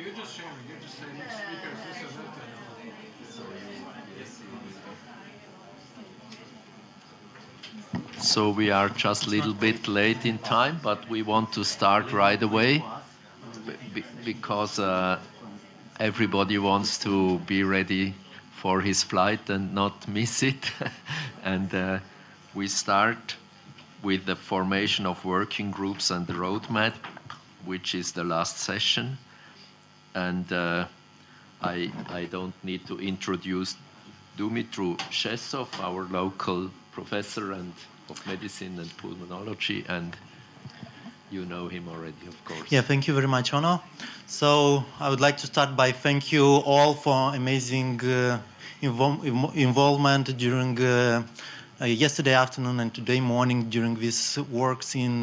You're just sharing. You're just saying speakers this and that. So we are just a little bit late in time, but we want to start right away because everybody wants to be ready for his flight and not miss it. And we start with the formation of working groups and the roadmap, which is the last session. And I don't need to introduce Dumitru Shesov, our local professor of medicine and pulmonology, and you know him already, of course. Yeah, thank you very much, Ono. So I would like to start by thank you all for amazing involvement during yesterday afternoon and today morning during these works in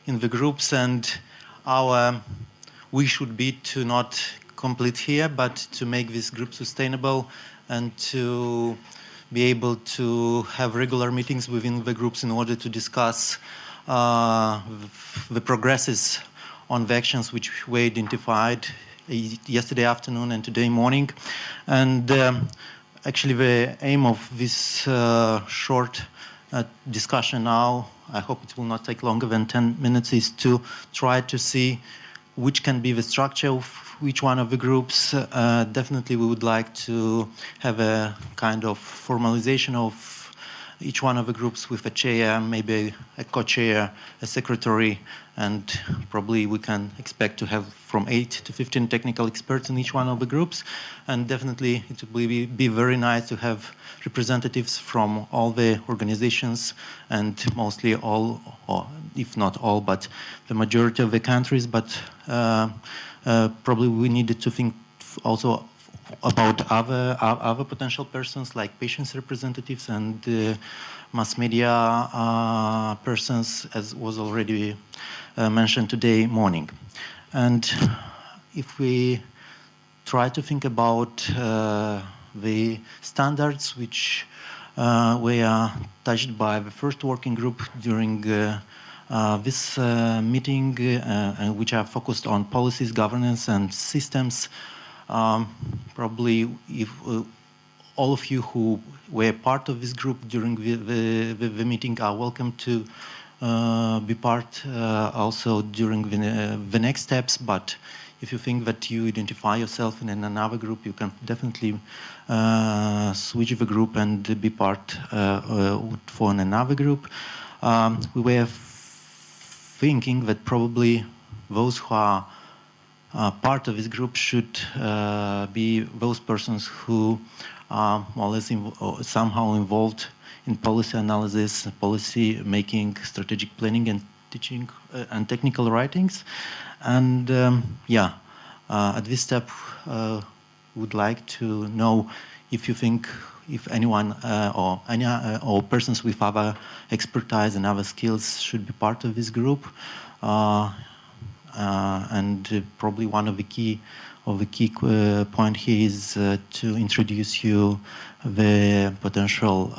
the groups. And our wish would be to not complete here, but to make this group sustainable and to be able to have regular meetings within the groups in order to discuss the progresses on the actions which were identified yesterday afternoon and today morning. And actually the aim of this short discussion now, I hope it will not take longer than 10 minutes, is to try to see which can be the structure of each one of the groups. Definitely we would like to have a kind of formalization of each one of the groups with a chair, maybe a co-chair, a secretary, and probably we can expect to have from 8 to 15 technical experts in each one of the groups. And definitely it will be very nice to have representatives from all the organizations and mostly all, or if not all, but the majority of the countries. But probably we needed to think also about other potential persons like patients' representatives and mass media persons, as was already mentioned today morning. And if we try to think about the standards which were touched by the first working group during this meeting, and which are focused on policies, governance, and systems. Probably if all of you who were part of this group during the meeting are welcome to be part also during the next steps. But if you think that you identify yourself in another group, you can definitely switch the group and be part for another group. We were thinking that probably those who are part of this group should be those persons who are more or less somehow involved in policy analysis, policy making, strategic planning, and teaching and technical writings. And at this step, would like to know if you think if anyone or persons with other expertise and other skills should be part of this group. And probably one of the key point here is to introduce you the potential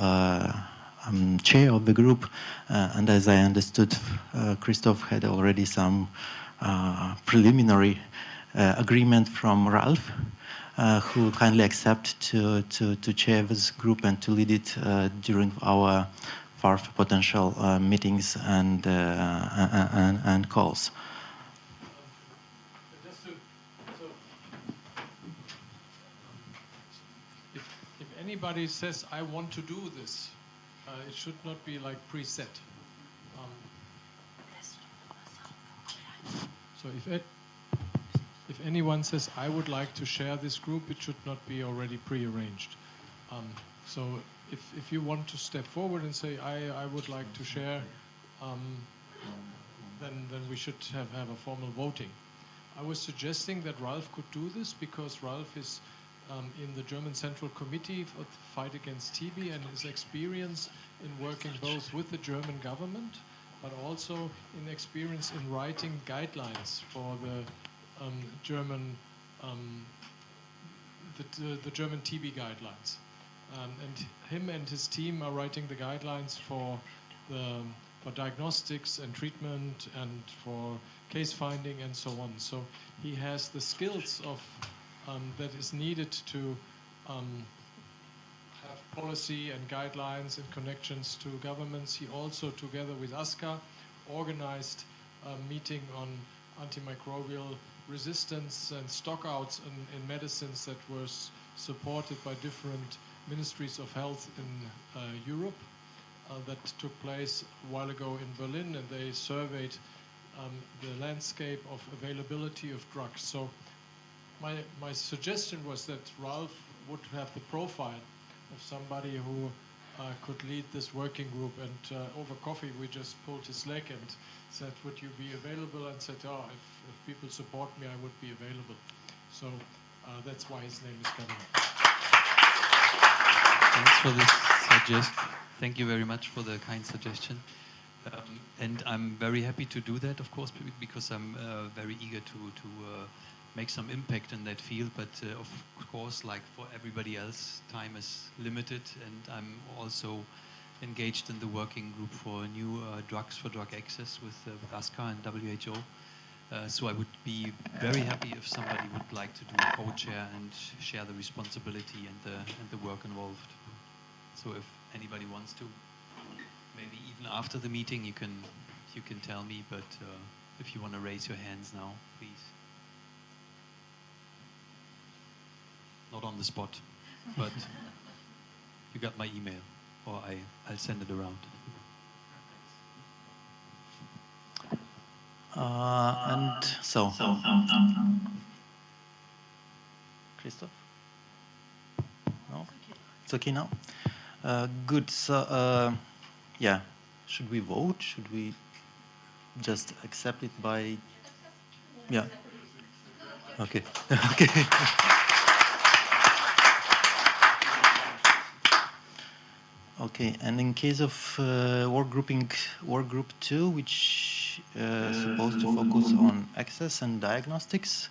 chair of the group. And as I understood, Christoph had already some preliminary agreement from Ralph, who kindly accept to chair this group and to lead it during our potential meetings and calls. If anybody says, I want to do this, It should not be like preset. So if anyone says, I would like to share this group, it should not be already prearranged. So if you want to step forward and say, I would like to share, then we should have a formal voting. I was suggesting that Ralph could do this because Ralph is in the German Central Committee for the fight against TB and his experience in working both with the German government but also in experience in writing guidelines for the German the German TB guidelines. And him and his team are writing the guidelines for diagnostics and treatment and for case finding and so on. So he has the skills of that is needed to have policy and guidelines and connections to governments. He also, together with ASCA, organized a meeting on antimicrobial resistance and stockouts in medicines that was supported by different ministries of health in Europe. That took place a while ago in Berlin, and they surveyed the landscape of availability of drugs. So my suggestion was that Ralph would have the profile of somebody who could lead this working group. And over coffee, we just pulled his leg and said, would you be available? And said, oh, if people support me, I would be available. So that's why his name is coming. Thanks for this suggestion. Thank you very much for the kind suggestion. And I'm very happy to do that, of course, because I'm very eager to make some impact in that field. But of course, like for everybody else, time is limited, and I'm also engaged in the working group for new drugs for drug access with ASCA and WHO. So I would be very happy if somebody would like to do a co-chair and share the responsibility and the work involved. So if anybody wants to, maybe even after the meeting, you can tell me. But if you want to raise your hands now, please. Not on the spot, but you got my email, or I'll send it around. And so, Christoph? No? It's okay now? Good. So, yeah, should we vote? Should we just accept it by... Yeah. Okay. Okay. Okay, and in case of work group 2, which is supposed to focus on access and diagnostics.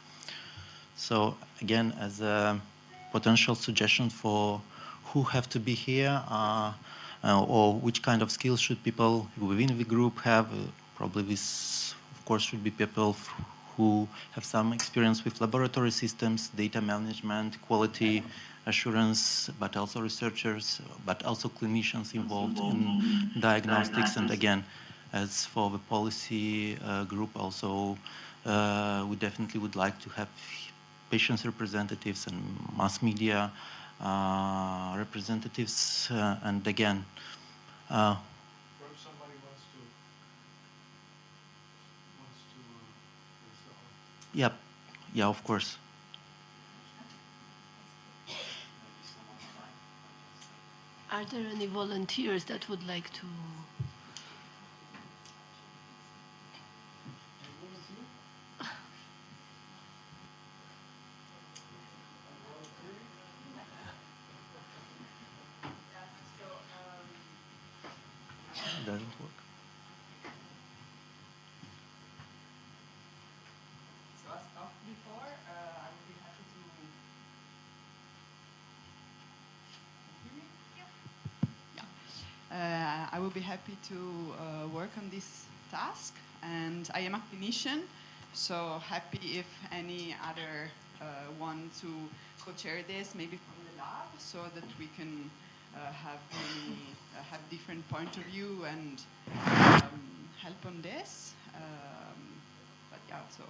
So again, as a potential suggestion for who have to be here, or which kind of skills should people within the group have, probably this, of course, should be people who have some experience with laboratory systems, data management, quality assurance, but also researchers, but also clinicians involved in diagnostics. And again, as for the policy group also, we definitely would like to have patients representatives and mass media representatives. And again, Perhaps somebody wants to yeah, of course. Are there any volunteers that would like to? It doesn't work. So as talked before, I would be happy to... I will be happy to work on this task, and I am a clinician, so happy if any other want to co-chair this, maybe from the lab, so that we can have different point of view and help on this. But yeah, so,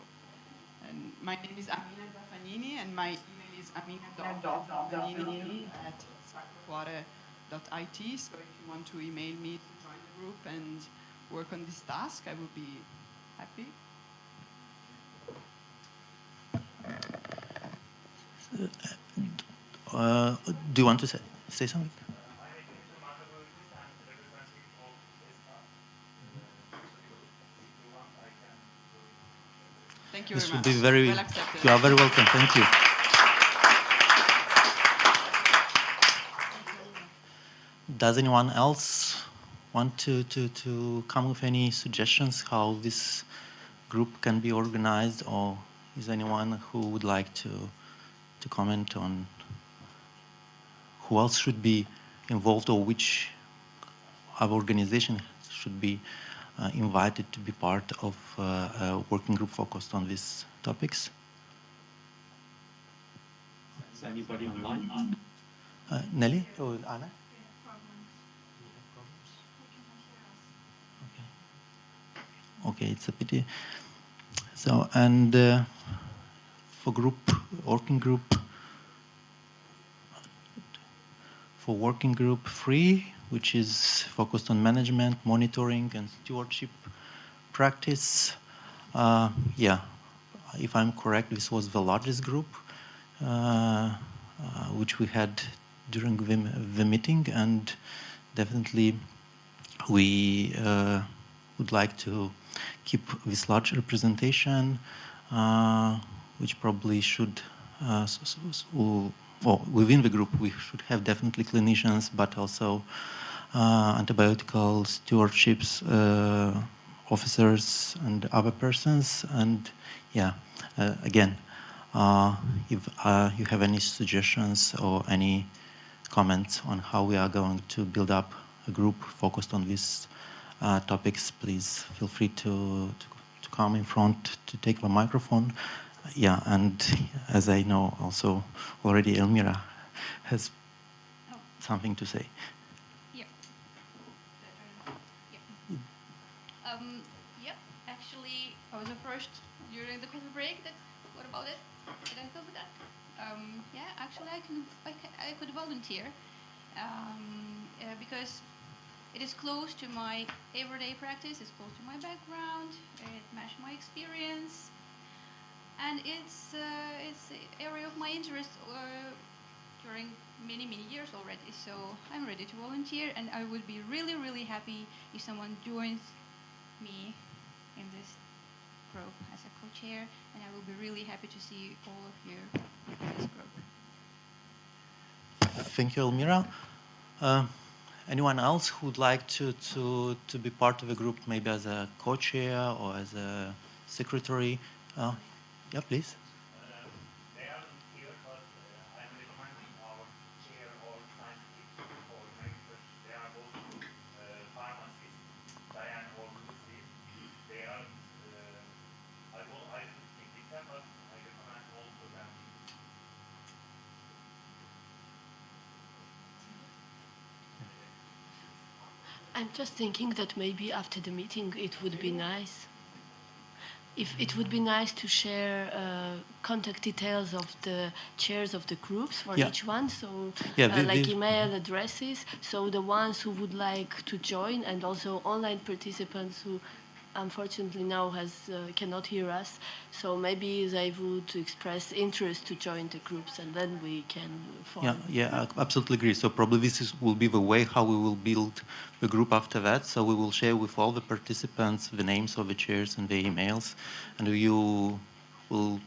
and my name is Amina Zafanini, and my email is amina.zafanini@sacrocuore.it. So if you want to email me to join the group and work on this task, I would be happy. Do you want to say something? Thank you This very will much. be very. Well accepted. You are very welcome. Thank you. Does anyone else want to come with any suggestions how this group can be organized, or is anyone who would like to comment on who else should be involved, or which our organization should be invited to be part of a working group focused on these topics? Is anybody online? Nelly or Anna? Okay, it's a pity. So, and for working group 3, which is focused on management, monitoring, and stewardship practice. Yeah, if I'm correct, this was the largest group which we had during the meeting, and definitely we would like to keep this large representation, which probably should, within the group we should have definitely clinicians, but also antibiotical stewardships officers and other persons. And yeah, again, if you have any suggestions or any comments on how we are going to build up a group focused on these topics, please feel free to come in front to take the microphone. Yeah, and as I know also already Elmira has something to say. Yeah. Yeah, actually I was approached during the coffee break that what about it? Did I feel that? Yeah, actually I could volunteer because it is close to my everyday practice, it's close to my background, it matches my experience, and it's the area of my interest during many years already. So I'm ready to volunteer, and I would be really happy if someone joins me in this group as a co-chair, and I will be really happy to see all of you in this group. Thank you, Elmira. Anyone else who would like to be part of a group, maybe as a co-chair or as a secretary? Yeah, please. They aren't here, but I'm recommending our chair or scientific coordinators. They are both pharmacists, Diane or Lucy. They are, I don't speak with them, but I recommend also them. I'm just thinking that maybe after the meeting it would be nice. If it would be nice to share contact details of the chairs of the groups for each one, so like email addresses, so the ones who would like to join, and also online participants who unfortunately now cannot hear us, so maybe they would express interest to join the groups, and then we can form. Yeah, I absolutely agree. So probably this will be the way how we will build the group after that. So we will share with all the participants the names of the chairs and the emails, and you will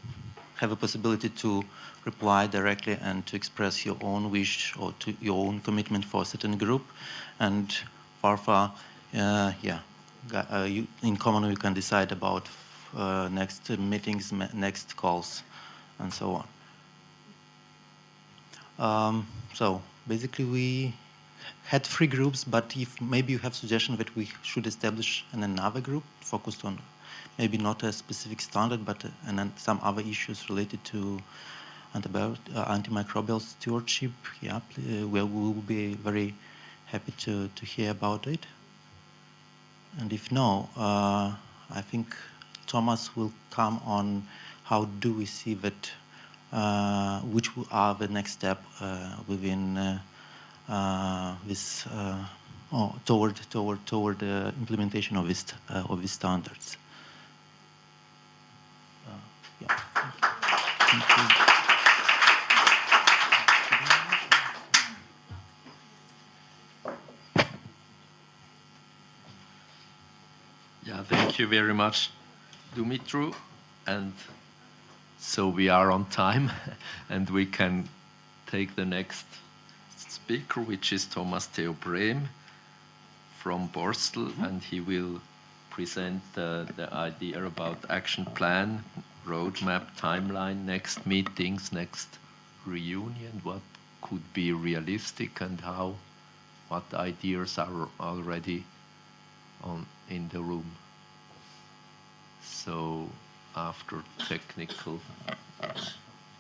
have a possibility to reply directly and to express your own wish or to your own commitment for a certain group. And Farfa, in common we can decide about next meetings, next calls, and so on. So basically we had 3 groups, but if maybe you have suggestion that we should establish another group focused on maybe not a specific standard, but some other issues related to antimicrobial stewardship, yeah, we will be very happy to hear about it. And if no, I think Thomas will come on how do we see that, which are the next step within toward the implementation of these standards. Yeah. Thank you. Yeah, thank you very much, Dumitru. And so we are on time, and we can take the next speaker, which is Thomas Theo Brehm from Borstel, and he will present the idea about action plan, roadmap, timeline, next meetings, next reunion, what could be realistic, and what ideas are already in the room. So after technical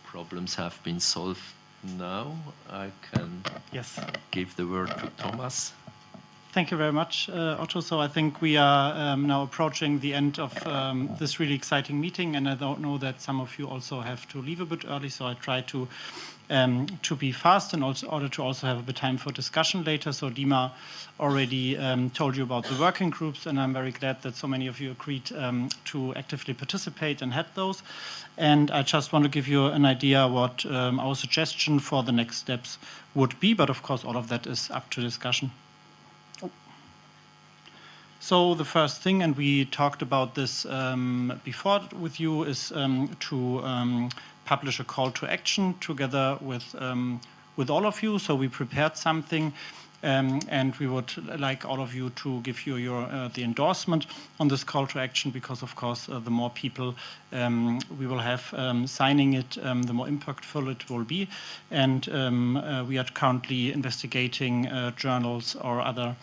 problems have been solved now, I can give the word to Thomas. Thank you very much, Otto. So I think we are now approaching the end of this really exciting meeting, and I don't know that some of you also have to leave a bit early, so I try to be fast in order to also have a bit of time for discussion later. So Dima already told you about the working groups, and I'm very glad that so many of you agreed to actively participate and head those. And I just want to give you an idea what our suggestion for the next steps would be, but of course all of that is up to discussion. So the first thing, and we talked about this before with you, is to publish a call to action together with all of you. So we prepared something, and we would like all of you to give you the endorsement on this call to action, because of course the more people we will have signing it, the more impactful it will be. And we are currently investigating journals or other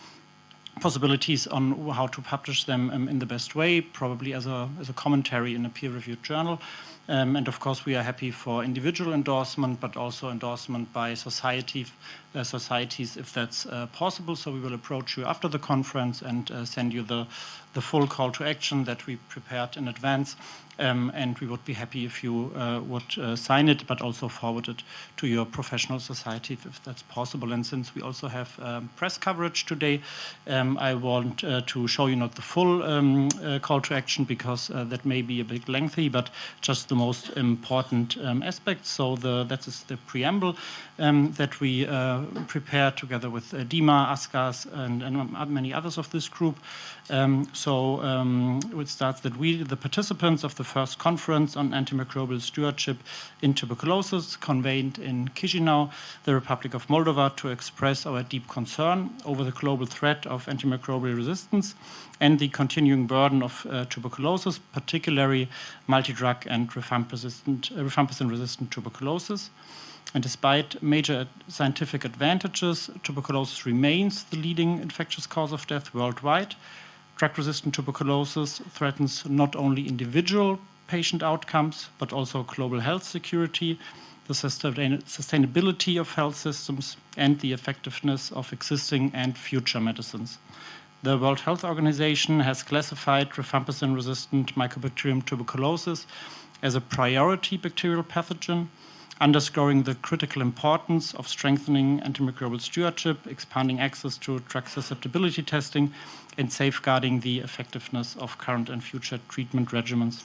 possibilities on how to publish them in the best way, probably as a commentary in a peer-reviewed journal. And of course, we are happy for individual endorsement, but also endorsement by societies if that's possible. So we will approach you after the conference and send you the full call to action that we prepared in advance. And we would be happy if you would sign it, but also forward it to your professional society if that's possible. And since we also have press coverage today, I want to show you not the full call to action, because that may be a bit lengthy, but just the most important aspects. So that is the preamble that we prepared together with Dima, Askas, and many others of this group. It starts that we, the participants of the first conference on antimicrobial stewardship in tuberculosis, convened in Chisinau, the Republic of Moldova, to express our deep concern over the global threat of antimicrobial resistance and the continuing burden of tuberculosis, particularly multi-drug and rifampicin-resistant tuberculosis. And despite major scientific advantages, tuberculosis remains the leading infectious cause of death worldwide. Drug-resistant tuberculosis threatens not only individual patient outcomes, but also global health security, the sustainability of health systems, and the effectiveness of existing and future medicines. The World Health Organization has classified rifampicin-resistant Mycobacterium tuberculosis as a priority bacterial pathogen, underscoring the critical importance of strengthening antimicrobial stewardship, expanding access to drug susceptibility testing, and safeguarding the effectiveness of current and future treatment regimens.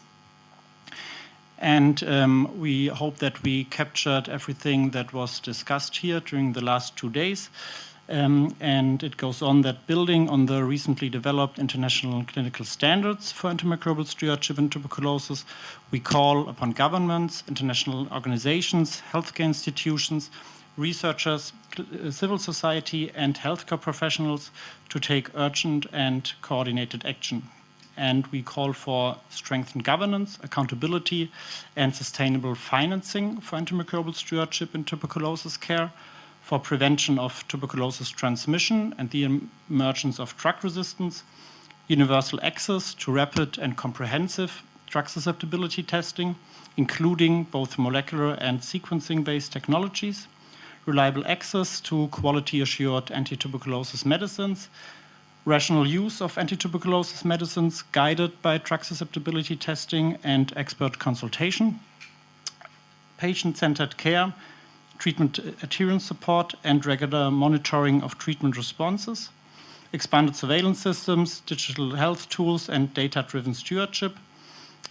And we hope that we captured everything that was discussed here during the last 2 days. And it goes on that building on the recently developed international clinical standards for antimicrobial stewardship in tuberculosis, we call upon governments, international organizations, healthcare institutions, researchers, civil society, and healthcare professionals to take urgent and coordinated action. And we call for strengthened governance, accountability, and sustainable financing for antimicrobial stewardship in tuberculosis care, for prevention of tuberculosis transmission and the emergence of drug resistance, universal access to rapid and comprehensive drug susceptibility testing, including both molecular and sequencing-based technologies, reliable access to quality-assured anti-tuberculosis medicines, rational use of anti-tuberculosis medicines guided by drug susceptibility testing and expert consultation, patient-centered care, treatment adherence support and regular monitoring of treatment responses, expanded surveillance systems, digital health tools, and data-driven stewardship,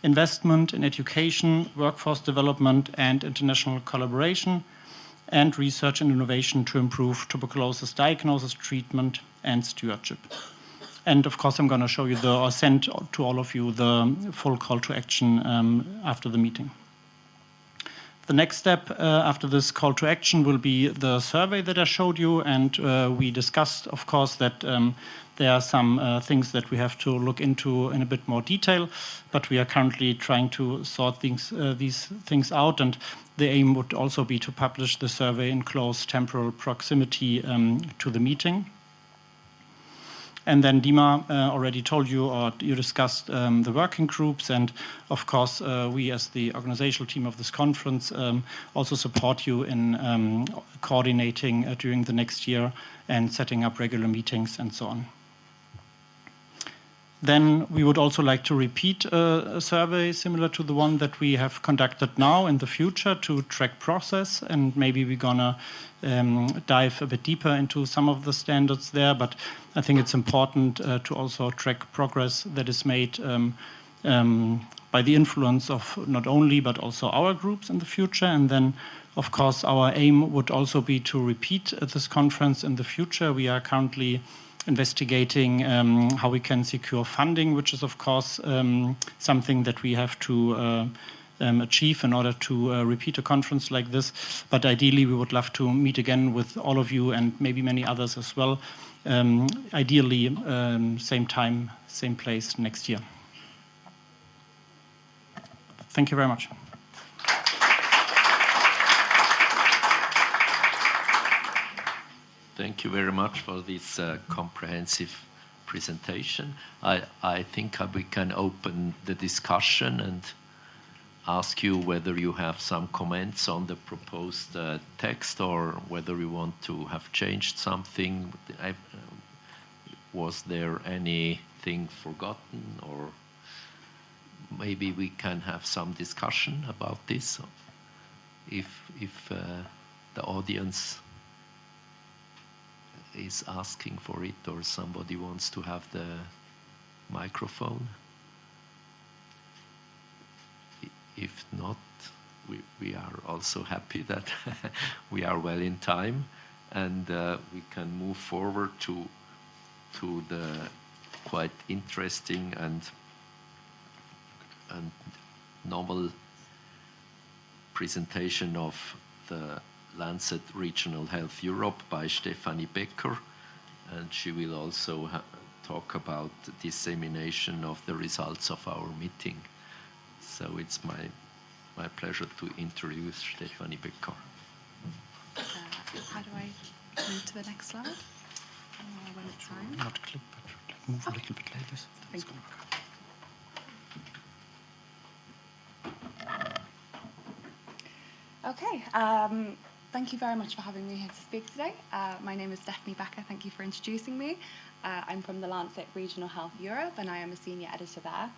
investment in education, workforce development, and international collaboration, and research and innovation to improve tuberculosis diagnosis, treatment, and stewardship. And of course, I'm going to show you or send to all of you the full call to action after the meeting. The next step after this call to action will be the survey that I showed you, and we discussed, of course, that there are some things that we have to look into in a bit more detail, but we are currently trying to sort these things out, and the aim would also be to publish the survey in close temporal proximity to the meeting. And then Dima already told you, or you discussed the working groups, and of course we as the organizational team of this conference also support you in coordinating during the next year and setting up regular meetings and so on. Then we would also like to repeat a survey similar to the one that we have conducted now in the future to track process, and maybe we're gonna dive a bit deeper into some of the standards there, but I think it's important to also track progress that is made by the influence of not only but also our groups in the future. And then of course our aim would also be to repeat this conference in the future. We are currently investigating how we can secure funding, which is of course something that we have to achieve in order to repeat a conference like this. But ideally we would love to meet again with all of you and maybe many others as well. Ideally same time, same place next year. Thank you very much. Thank you very much for this comprehensive presentation. I think we can open the discussion and ask you whether you have some comments on the proposed text, or whether you want to have changed something. Was there anything forgotten, or maybe we can have some discussion about this if the audience is asking for it, or somebody wants to have the microphone. If not, we are also happy that we are well in time, and we can move forward to the quite interesting and novel presentation of the Lancet Regional Health Europe by Stefanie Becker, and she will also talk about the dissemination of the results of our meeting. So it's my pleasure to introduce Stefanie Becker. How do I move to the next slide? When it's time? Not click, but move a little bit like this. Thank you. Okay. Thank you very much for having me here to speak today. My name is Stefanie Becker. Thank you for introducing me. I'm from the Lancet Regional Health Europe, and I am a senior editor there.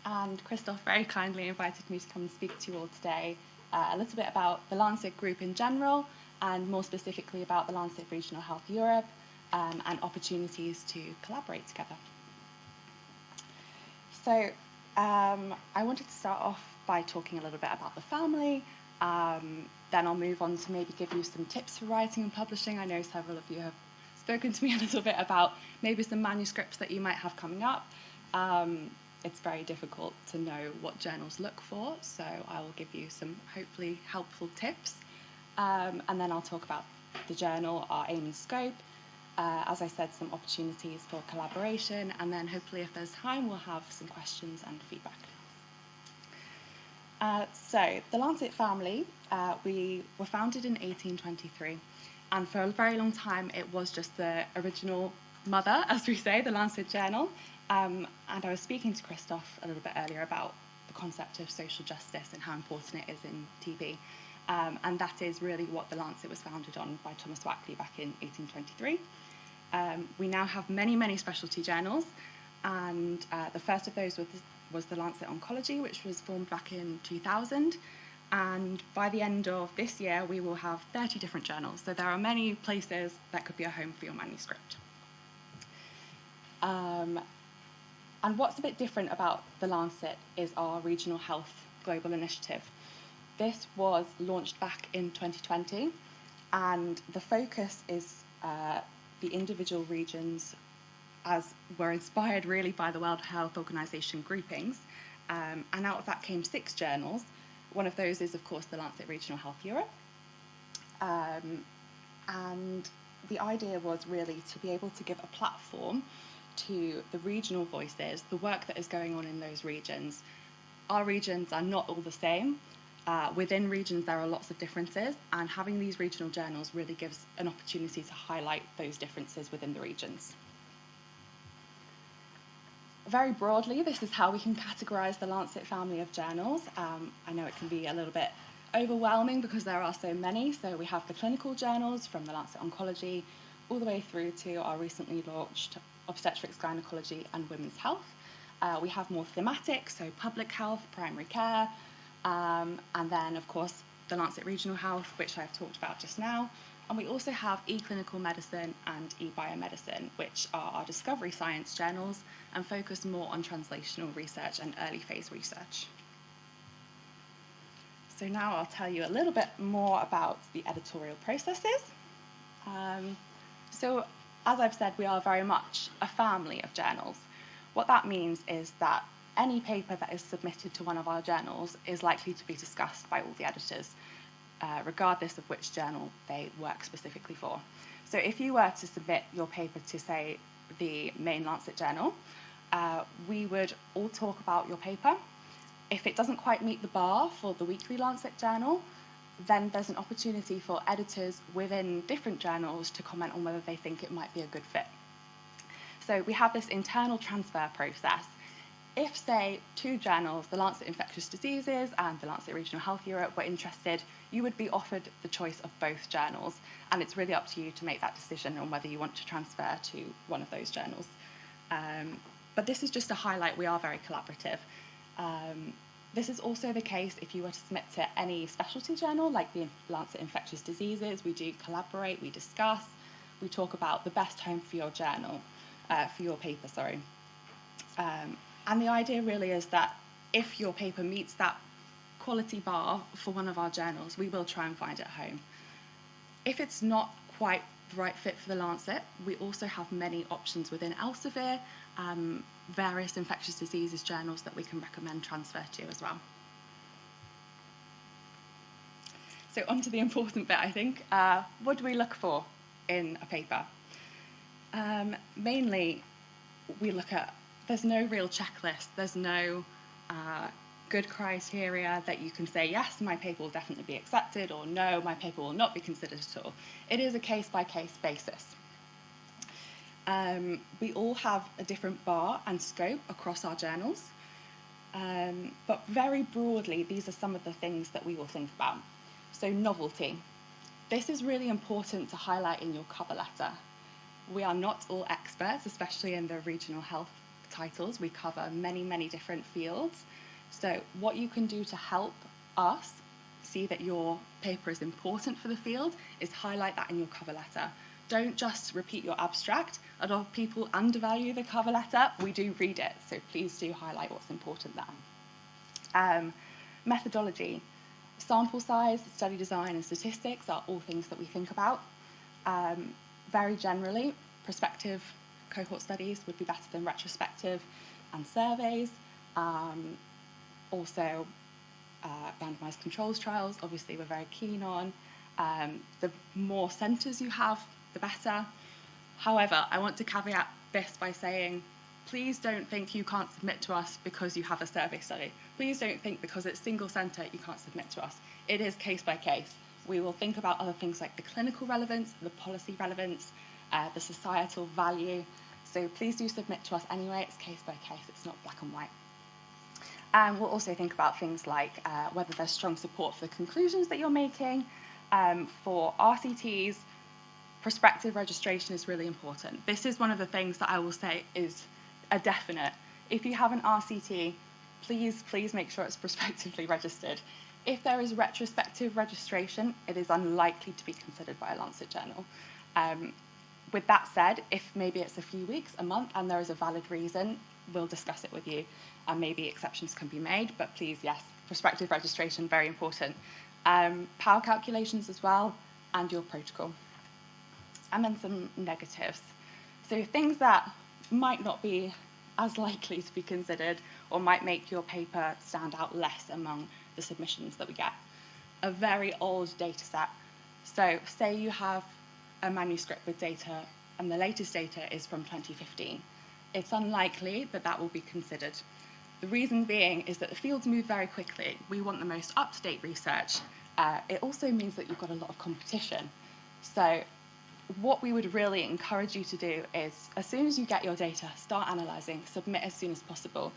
And Christoph very kindly invited me to come and speak to you all today a little bit about the Lancet Group in general, and more specifically about the Lancet Regional Health Europe and opportunities to collaborate together. So I wanted to start off by talking a little bit about the family. Then I'll move on to maybe give you some tips for writing and publishing. I know several of you have spoken to me a little bit about maybe some manuscripts that you might have coming up. It's very difficult to know what journals look for, so I will give you some hopefully helpful tips. And then I'll talk about the journal, our aim and scope. As I said, some opportunities for collaboration, and then hopefully if there's time, we'll have some questions and feedback. So the Lancet family, we were founded in 1823, and for a very long time it was just the original mother, as we say, the Lancet Journal. And I was speaking to Christoph a little bit earlier about the concept of social justice and how important it is in TB. And that is really what the Lancet was founded on by Thomas Wackley back in 1823. We now have many, many specialty journals, and the first of those was the Lancet Oncology, which was formed back in 2000. And by the end of this year, we will have 30 different journals. So there are many places that could be a home for your manuscript. And what's a bit different about the Lancet is our Regional Health Global Initiative. This was launched back in 2020, and the focus is the individual regions as were inspired really by the World Health Organization groupings. And out of that came 6 journals. One of those is, of course, the Lancet Regional Health Europe. And the idea was really to be able to give a platform to the regional voices, the work that is going on in those regions. Our regions are not all the same. Within regions, there are lots of differences, and having these regional journals really gives an opportunity to highlight those differences within the regions. Very broadly, this is how we can categorize the Lancet family of journals. I know it can be a little bit overwhelming because there are so many. So we have the clinical journals from the Lancet Oncology all the way through to our recently launched Obstetrics, Gynecology and Women's Health. We have more thematic, so public health, primary care, and then, of course, the Lancet Regional Health, which I've talked about just now. And we also have e-clinical medicine and e-biomedicine, which are our discovery science journals and focus more on translational research and early phase research. So now I'll tell you a little bit more about the editorial processes. So as I've said, we are very much a family of journals. What that means is that any paper that is submitted to one of our journals is likely to be discussed by all the editors, regardless of which journal they work specifically for. So if you were to submit your paper to, say, the main Lancet journal, we would all talk about your paper. If it doesn't quite meet the bar for the weekly Lancet journal, then there's an opportunity for editors within different journals to comment on whether they think it might be a good fit. So we have this internal transfer process. If, say, 2 journals, the Lancet Infectious Diseases and the Lancet Regional Health Europe, were interested, you would be offered the choice of both journals, and it's really up to you to make that decision on whether you want to transfer to one of those journals. But this is just to highlight we are very collaborative. This is also the case if you were to submit to any specialty journal, like the Lancet Infectious Diseases. We do collaborate, we discuss, we talk about the best home for your journal, for your paper, sorry. And the idea really is that if your paper meets that quality bar for one of our journals, we will try and find it home. If it's not quite the right fit for the Lancet, we also have many options within Elsevier, various infectious diseases journals that we can recommend transfer to as well. So on to the important bit, I think. What do we look for in a paper? Mainly, we look at, there's no real checklist, there's no good criteria that you can say, yes, my paper will definitely be accepted, or no, my paper will not be considered at all. It is a case-by-case basis. We all have a different bar and scope across our journals, but very broadly, these are some of the things that we will think about. So novelty. This is really important to highlight in your cover letter. We are not all experts, especially in the regional health titles. We cover many, many different fields. So what you can do to help us see that your paper is important for the field is highlight that in your cover letter. Don't just repeat your abstract. A lot of people undervalue the cover letter. We do read it, so please do highlight what's important there. Methodology. Sample size, study design, and statistics are all things that we think about. Very generally, prospective cohort studies would be better than retrospective and surveys. Also, randomized controls trials, obviously we're very keen on. The more centres you have, the better. However, I want to caveat this by saying, please don't think you can't submit to us because you have a survey study. Please don't think because it's single centre you can't submit to us. It is case by case. We will think about other things like the clinical relevance, the policy relevance, the societal value. So please do submit to us anyway. It's case by case. It's not black and white. And we'll also think about things like whether there's strong support for the conclusions that you're making. For RCTs, prospective registration is really important. This is one of the things that I will say is a definite. If you have an RCT, please make sure it's prospectively registered. If there is retrospective registration, it is unlikely to be considered by a Lancet journal. With that said, if maybe it's a few weeks, a month, and there is a valid reason, we'll discuss it with you, and maybe exceptions can be made, but please, yes, prospective registration, very important. Power calculations as well, and your protocol. And then some negatives. So things that might not be as likely to be considered or might make your paper stand out less among the submissions that we get. A very old data set. So say you have a manuscript with data and the latest data is from 2015. It's unlikely that that will be considered. The reason being is that the fields move very quickly. We want the most up-to-date research. It also means that you've got a lot of competition. So what we would really encourage you to do is, as soon as you get your data, start analysing, submit as soon as possible.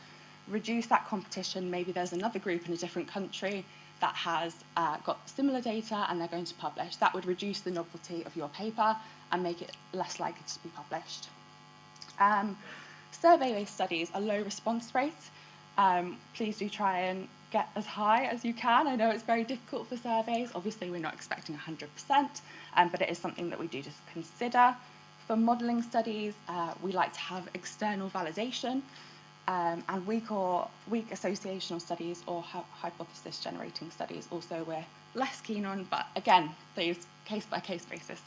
Reduce that competition. Maybe there's another group in a different country that has got similar data and they're going to publish. That would reduce the novelty of your paper and make it less likely to be published. Survey-based studies are low response rates. Please do try and get as high as you can. I know it's very difficult for surveys. Obviously, we're not expecting 100%, but it is something that we do just consider. For modelling studies, we like to have external validation, and weak associational studies or hypothesis-generating studies also we're less keen on, but again, these case-by-case basis.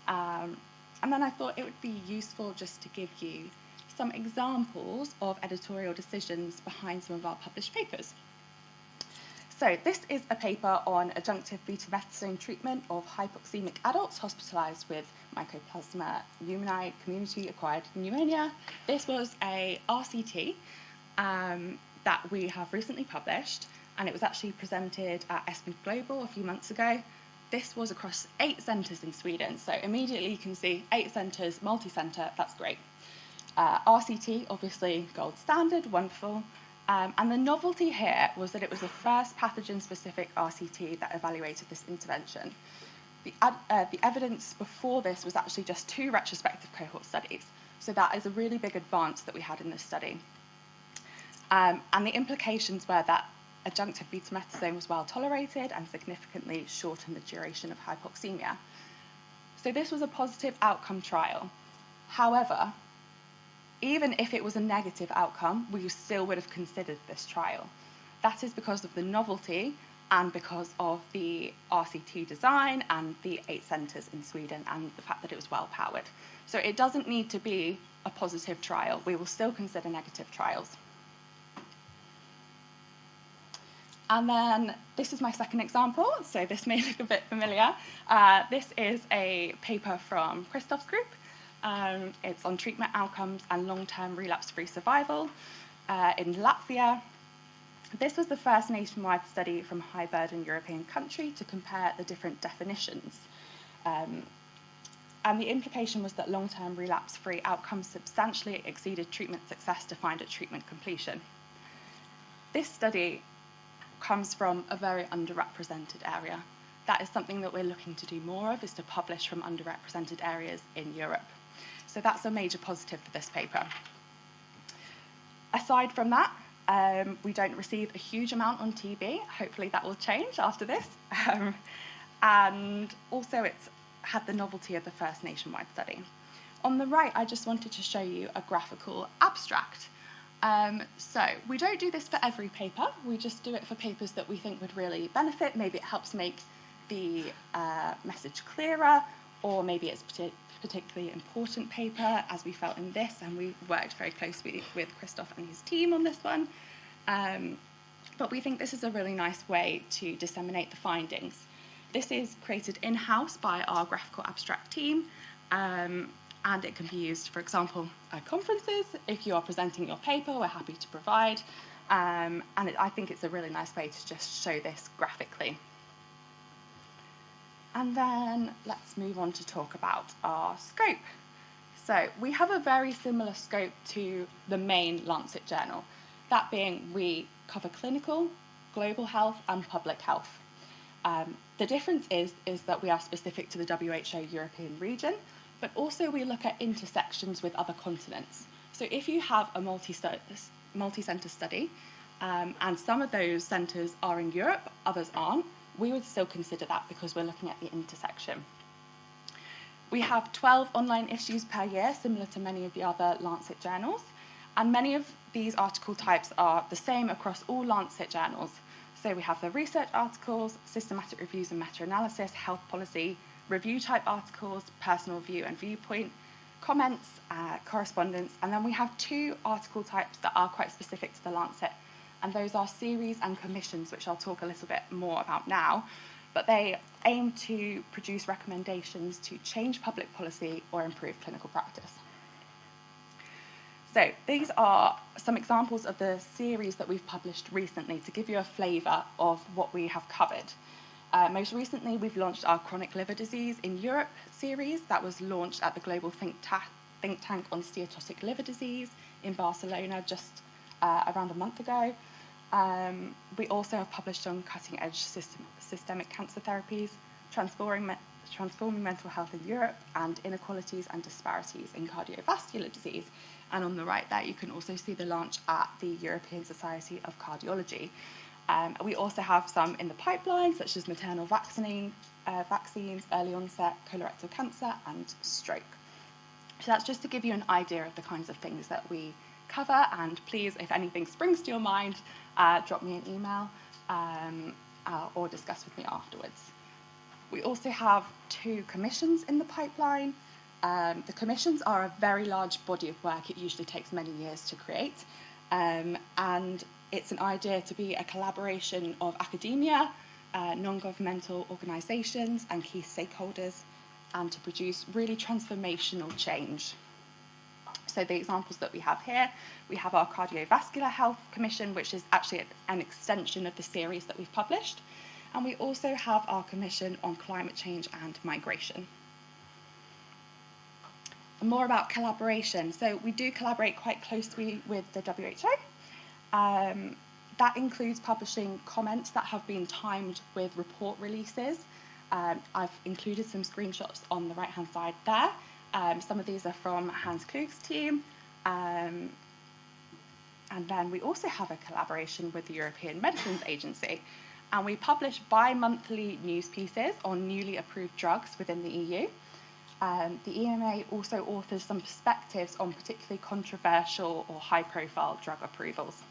And then I thought it would be useful just to give you some examples of editorial decisions behind some of our published papers. So this is a paper on adjunctive betamethasone treatment of hypoxemic adults hospitalised with Mycoplasma pneumoniae community-acquired pneumonia. This was a RCT that we have recently published, and it was actually presented at ESPED Global a few months ago. This was across 8 centres in Sweden, so immediately you can see 8 centres, multi-centre, that's great. RCT, obviously gold standard, wonderful. And the novelty here was that it was the first pathogen-specific RCT that evaluated this intervention. The evidence before this was actually just 2 retrospective cohort studies. So that is a really big advance that we had in this study. And the implications were that adjunctive betamethasone was well tolerated and significantly shortened the duration of hypoxemia. So this was a positive outcome trial. However, even if it was a negative outcome, we still would have considered this trial. That is because of the novelty and because of the RCT design and the 8 centres in Sweden and the fact that it was well powered. So it doesn't need to be a positive trial. We will still consider negative trials. And then this is my second example, so this may look a bit familiar. This is a paper from Christoph's group. It's on treatment outcomes and long-term relapse-free survival in Latvia. This was the first nationwide study from a high-burden European country to compare the different definitions. And the implication was that long-term relapse-free outcomes substantially exceeded treatment success defined at treatment completion. This study comes from a very underrepresented area. That is something that we're looking to do more of, is to publish from underrepresented areas in Europe. So that's a major positive for this paper. Aside from that, we don't receive a huge amount on TB. Hopefully that will change after this. And also it's had the novelty of the first nationwide study. On the right, I just wanted to show you a graphical abstract. So we don't do this for every paper. We just do it for papers that we think would really benefit. Maybe it helps make the message clearer, or maybe it's particularly important paper, as we felt in this, and we worked very closely with Christoph and his team on this one. But we think this is a really nice way to disseminate the findings. This is created in-house by our graphical abstract team, and it can be used, for example, at conferences. If you are presenting your paper, we're happy to provide. I think it's a really nice way to just show this graphically. And then let's move on to talk about our scope. So we have a very similar scope to the main Lancet journal. That being, we cover clinical, global health, and public health. The difference is that we are specific to the WHO European region, but also we look at intersections with other continents. So if you have a multi-centre study, and some of those centres are in Europe, others aren't, we would still consider that because we're looking at the intersection. We have 12 online issues per year, similar to many of the other Lancet journals, and many of these article types are the same across all Lancet journals. So we have the research articles, systematic reviews and meta-analysis, health policy, review type articles, personal view and viewpoint, comments, correspondence, and then we have 2 article types that are quite specific to the Lancet, and those are series and commissions, which I'll talk a little bit more about now, but they aim to produce recommendations to change public policy or improve clinical practice. So these are some examples of the series that we've published recently to give you a flavour of what we have covered. Most recently, we've launched our Chronic Liver Disease in Europe series that was launched at the Global Think Tank on Steatotic Liver Disease in Barcelona just around a month ago. We also have published on cutting-edge systemic cancer therapies, transforming mental health in Europe, and inequalities and disparities in cardiovascular disease. And on the right there, you can also see the launch at the European Society of Cardiology. We also have some in the pipeline, such as maternal vaccines, early onset colorectal cancer, and stroke. So that's just to give you an idea of the kinds of things that we cover. And please, if anything springs to your mind, drop me an email or discuss with me afterwards. We also have 2 commissions in the pipeline. The commissions are a very large body of work. It usually takes many years to create. And it's an idea to be a collaboration of academia, non-governmental organisations and key stakeholders, and to produce really transformational change. So the examples that we have here, we have our Cardiovascular Health Commission, which is actually an extension of the series that we've published. And we also have our commission on climate change and migration. And more about collaboration. So we do collaborate quite closely with the WHO. That includes publishing comments that have been timed with report releases. I've included some screenshots on the right-hand side there. Some of these are from Hans Klug's team. And then we also have a collaboration with the European Medicines Agency. And we publish bi-monthly news pieces on newly approved drugs within the EU. The EMA also authors some perspectives on particularly controversial or high-profile drug approvals.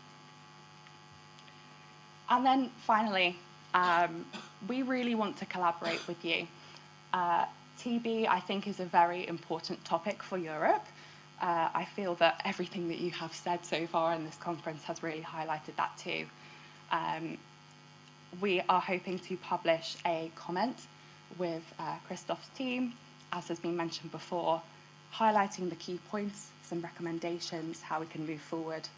And then finally, we really want to collaborate with you. TB, I think, is a very important topic for Europe. I feel that everything that you have said so far in this conference has really highlighted that too. We are hoping to publish a comment with Christoph's team, as has been mentioned before, highlighting the key points, some recommendations, how we can move forward.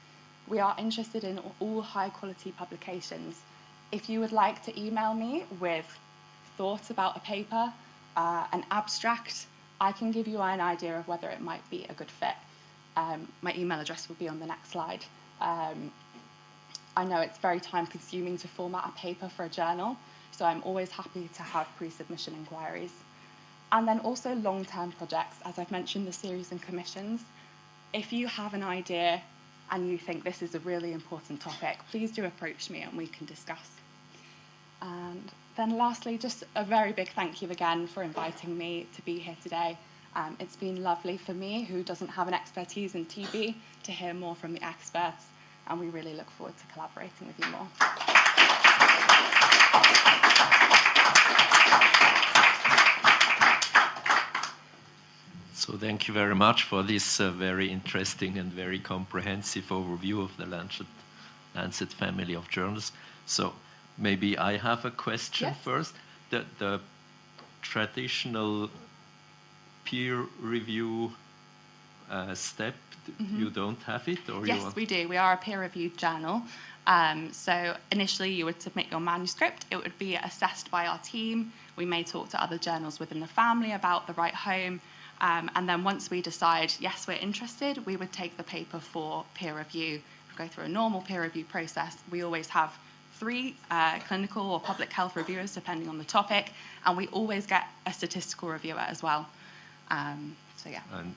We are interested in all high-quality publications. If you would like to email me with thoughts about a paper, an abstract, I can give you an idea of whether it might be a good fit. My email address will be on the next slide. I know it's very time-consuming to format a paper for a journal, so I'm always happy to have pre-submission inquiries. And then also long-term projects, as I've mentioned, the series and commissions. If you have an idea and you think this is a really important topic, please do approach me and we can discuss. And then lastly, just a very big thank you again for inviting me to be here today. It's been lovely for me, who doesn't have an expertise in TB, to hear more from the experts, and we really look forward to collaborating with you more. So thank you very much for this very interesting and very comprehensive overview of the Lancet family of journals. So maybe I have a question first. The traditional peer review step, you don't have it? Or Yes, we do. We are a peer-reviewed journal. So initially you would submit your manuscript. It would be assessed by our team. We may talk to other journals within the family about the right home. And then once we decide, yes, we're interested, we would take the paper for peer review. We go through a normal peer review process. We always have 3 clinical or public health reviewers, depending on the topic, and we always get a statistical reviewer as well. So yeah. And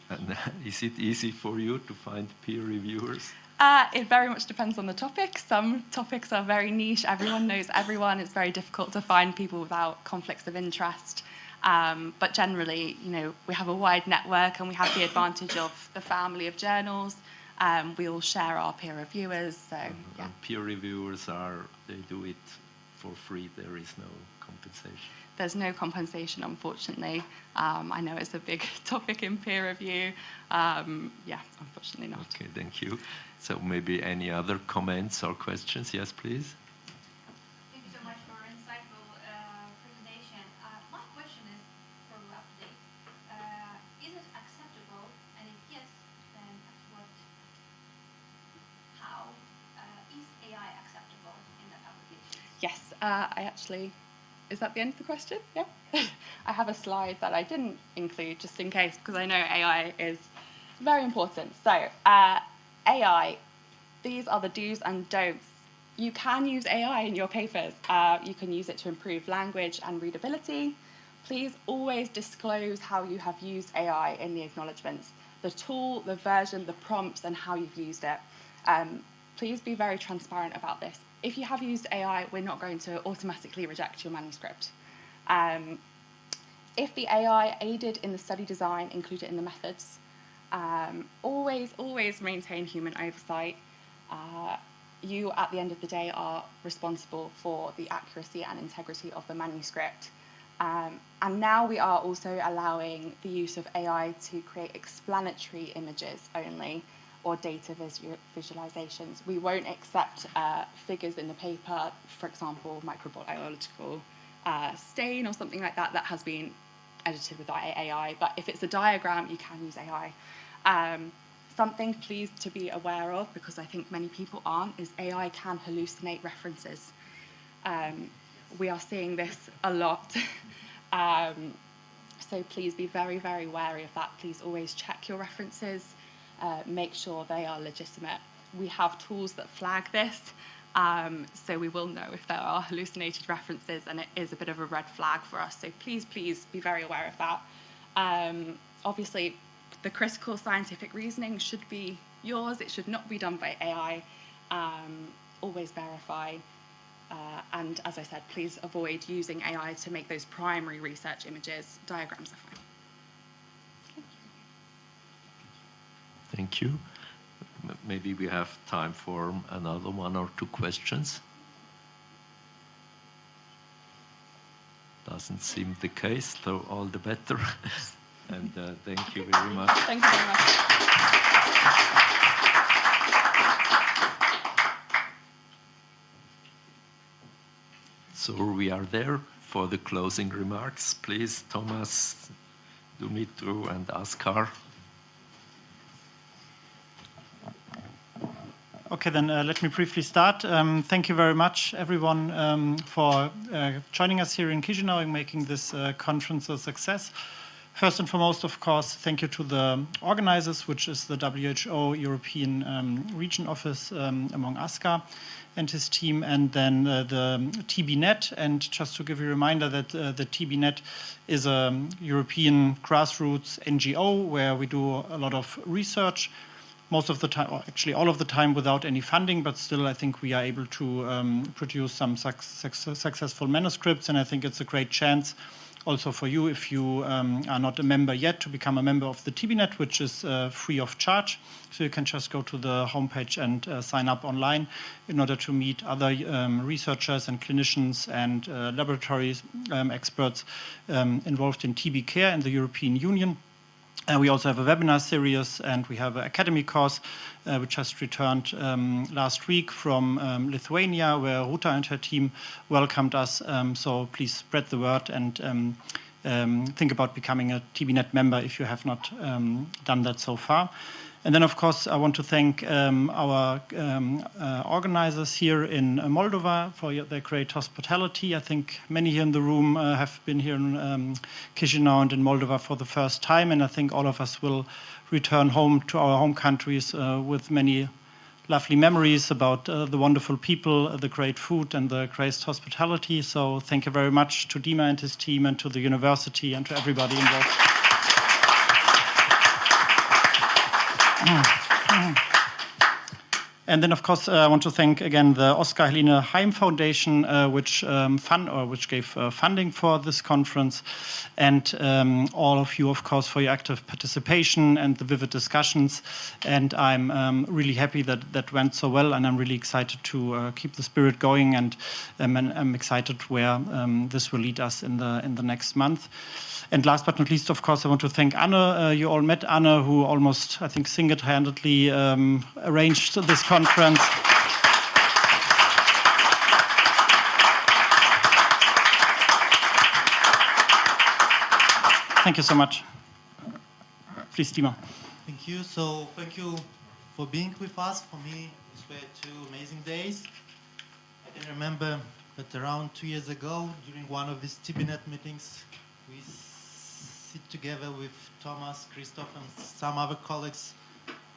is it easy for you to find peer reviewers? It very much depends on the topic. Some topics are very niche. Everyone knows everyone. It's very difficult to find people without conflicts of interest. But generally, you know, we have a wide network and we have the advantage of the family of journals. We all share our peer reviewers. So yeah. And peer reviewers they do it for free. There is no compensation. There's no compensation, unfortunately. I know it's a big topic in peer review. Yeah, unfortunately not. Okay, thank you. So maybe any other comments or questions? Yes, please. Thank you so much for an insightful presentation. My question is for update. Is it acceptable? And if yes, then how is AI acceptable in that application? Yes, I actually, is that the end of the question? Yeah. I have a slide that I didn't include just in case, because I know AI is very important. So AI, these are the do's and don'ts. You can use AI in your papers. You can use it to improve language and readability. Please always disclose how you have used AI in the acknowledgements, the tool, the version, the prompts, and how you've used it. Please be very transparent about this. If you have used AI, we're not going to automatically reject your manuscript. If the AI aided in the study design, include it in the methods. Always maintain human oversight. You, at the end of the day, are responsible for the accuracy and integrity of the manuscript. And now we are also allowing the use of AI to create explanatory images only, or data visualizations. We won't accept figures in the paper, for example, microbiological stain or something like that that has been edited with AI. But if it's a diagram, you can use AI. Something please to be aware of, because I think many people aren't, is AI can hallucinate references. We are seeing this a lot. So please be very, very wary of that. Please always check your references. Make sure they are legitimate. We have tools that flag this, so we will know if there are hallucinated references, and it is a bit of a red flag for us. So please be very aware of that. Obviously, the critical scientific reasoning should be yours. It should not be done by AI. Always verify. And as I said, please avoid using AI to make those primary research images. Diagrams are fine. Thank you. Maybe we have time for another one or two questions. Doesn't seem the case, so all the better. And thank you very much. Thank you very much. So we are there for the closing remarks. Please, Thomas, Dumitru, and Askar. Okay, then let me briefly start. Thank you very much, everyone, for joining us here in Chisinau and making this conference a success. First and foremost, of course, thank you to the organizers, which is the WHO European Region Office, among Askar and his team, and then the TBNet. And just to give you a reminder that the TBNet is a European grassroots NGO where we do a lot of research, most of the time, or actually all of the time, without any funding, but still I think we are able to produce some successful manuscripts, and I think it's a great chance also for you, if you are not a member yet, to become a member of the TBNet, which is free of charge. So you can just go to the homepage and sign up online in order to meet other researchers and clinicians and laboratory experts involved in TB care in the European Union. We also have a webinar series, and we have an academy course which just returned last week from Lithuania, where Ruta and her team welcomed us. So please spread the word and think about becoming a TBNet member if you have not done that so far. And then, of course, I want to thank our organizers here in Moldova for their great hospitality. I think many here in the room have been here in Chisinau and in Moldova for the first time, and I think all of us will return home to our home countries with many lovely memories about the wonderful people, the great food, and the great hospitality. So thank you very much to Dima and his team, and to the university, and to everybody involved. And then, of course, I want to thank again the Oskar Helene Heim Foundation, which gave funding for this conference, and all of you, of course, for your active participation and the vivid discussions. And I'm really happy that that went so well, and I'm really excited to keep the spirit going. And I'm excited where this will lead us in the next month. And last but not least, of course, I want to thank Anne. You all met Anne, who almost, I think, single-handedly arranged this conference. Thank you so much. Please, Dima. Thank you. So thank you for being with us. For me, these were 2 amazing days. I can remember that around 2 years ago, during one of these TBNet meetings, we sit together with Thomas, Christoph, and some other colleagues,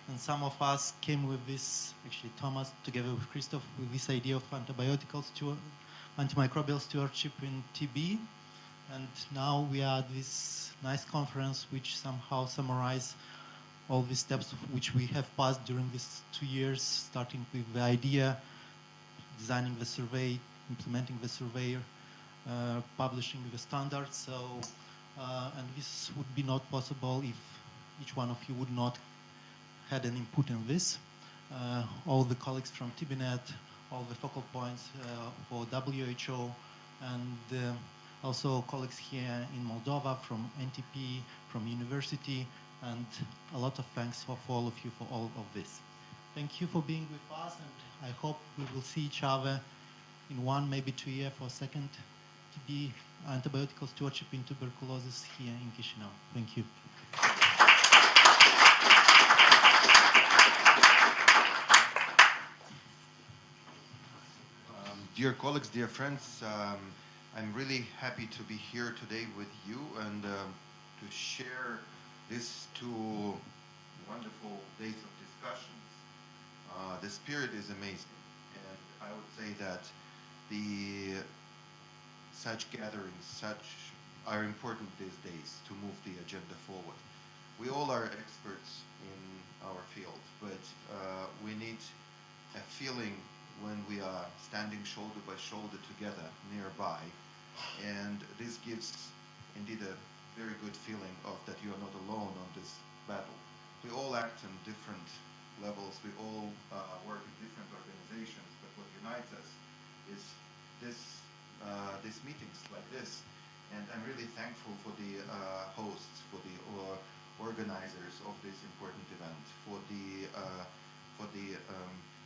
and some of us came with this, actually Thomas together with Christoph, with this idea of antimicrobial stewardship in TB. And now we are at this nice conference which somehow summarizes all the steps which we have passed during these 2 years, starting with the idea, designing the survey, implementing the survey, publishing the standards. So, and this would be not possible if each one of you would not had an input in this. All the colleagues from TBNet, all the focal points for WHO, and also colleagues here in Moldova from NTP, from university, and a lot of thanks for all of you for all of this. Thank you for being with us, and I hope we will see each other in 1, maybe 2 years for a second TB antibiotic stewardship in tuberculosis here in Chișinău. Thank you. Dear colleagues, dear friends, I'm really happy to be here today with you and to share these 2 wonderful days of discussions. The spirit is amazing, and I would say that such gatherings are important these days to move the agenda forward. We all are experts in our field, but we need a feeling when we are standing shoulder by shoulder together nearby, and this gives indeed a very good feeling of that you are not alone on this battle. We all act on different levels, we all work in different organizations, but what unites us is these meetings like this. And I'm really thankful for the hosts, for the organizers of this important event,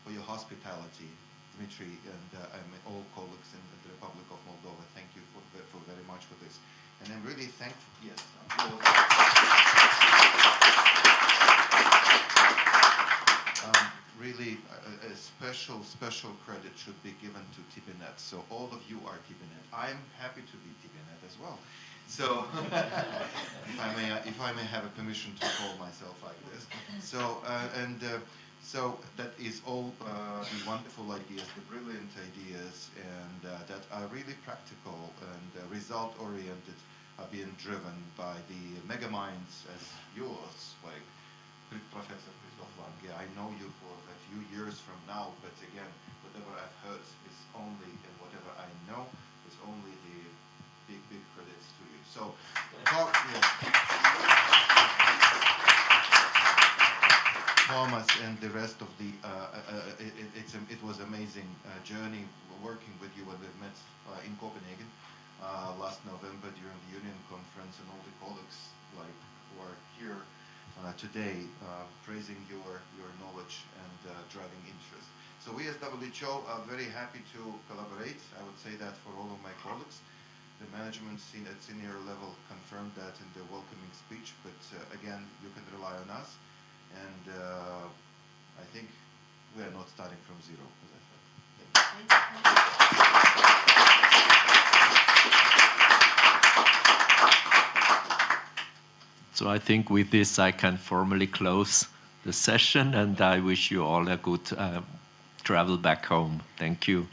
for your hospitality, Dmitry, and all colleagues in the Republic of Moldova. Thank you for very much for this. And I'm really thankful. Yes. Really, a special credit should be given to TBNet. So all of you are TBNet. I'm happy to be TBNet as well. So if I may have a permission to call myself like this. So so that is all the wonderful ideas, the brilliant ideas, and that are really practical and result-oriented, are being driven by the mega minds as yours, like Professor Christoph Lange. I know you for a few years from now, but again, whatever I've heard is only, and whatever I know is only the big credits to you. So, Thomas and the rest of the, it was amazing journey working with you when we met in Copenhagen last November during the Union Conference, and all the colleagues like who are here today praising your knowledge and driving interest. So we as WHO are very happy to collaborate. I would say that for all of my colleagues. The management at senior level confirmed that in their welcoming speech, but again, you can rely on us. And I think we are not starting from zero, as I said. Thank you. So I think with this I can formally close the session, and I wish you all a good travel back home. Thank you.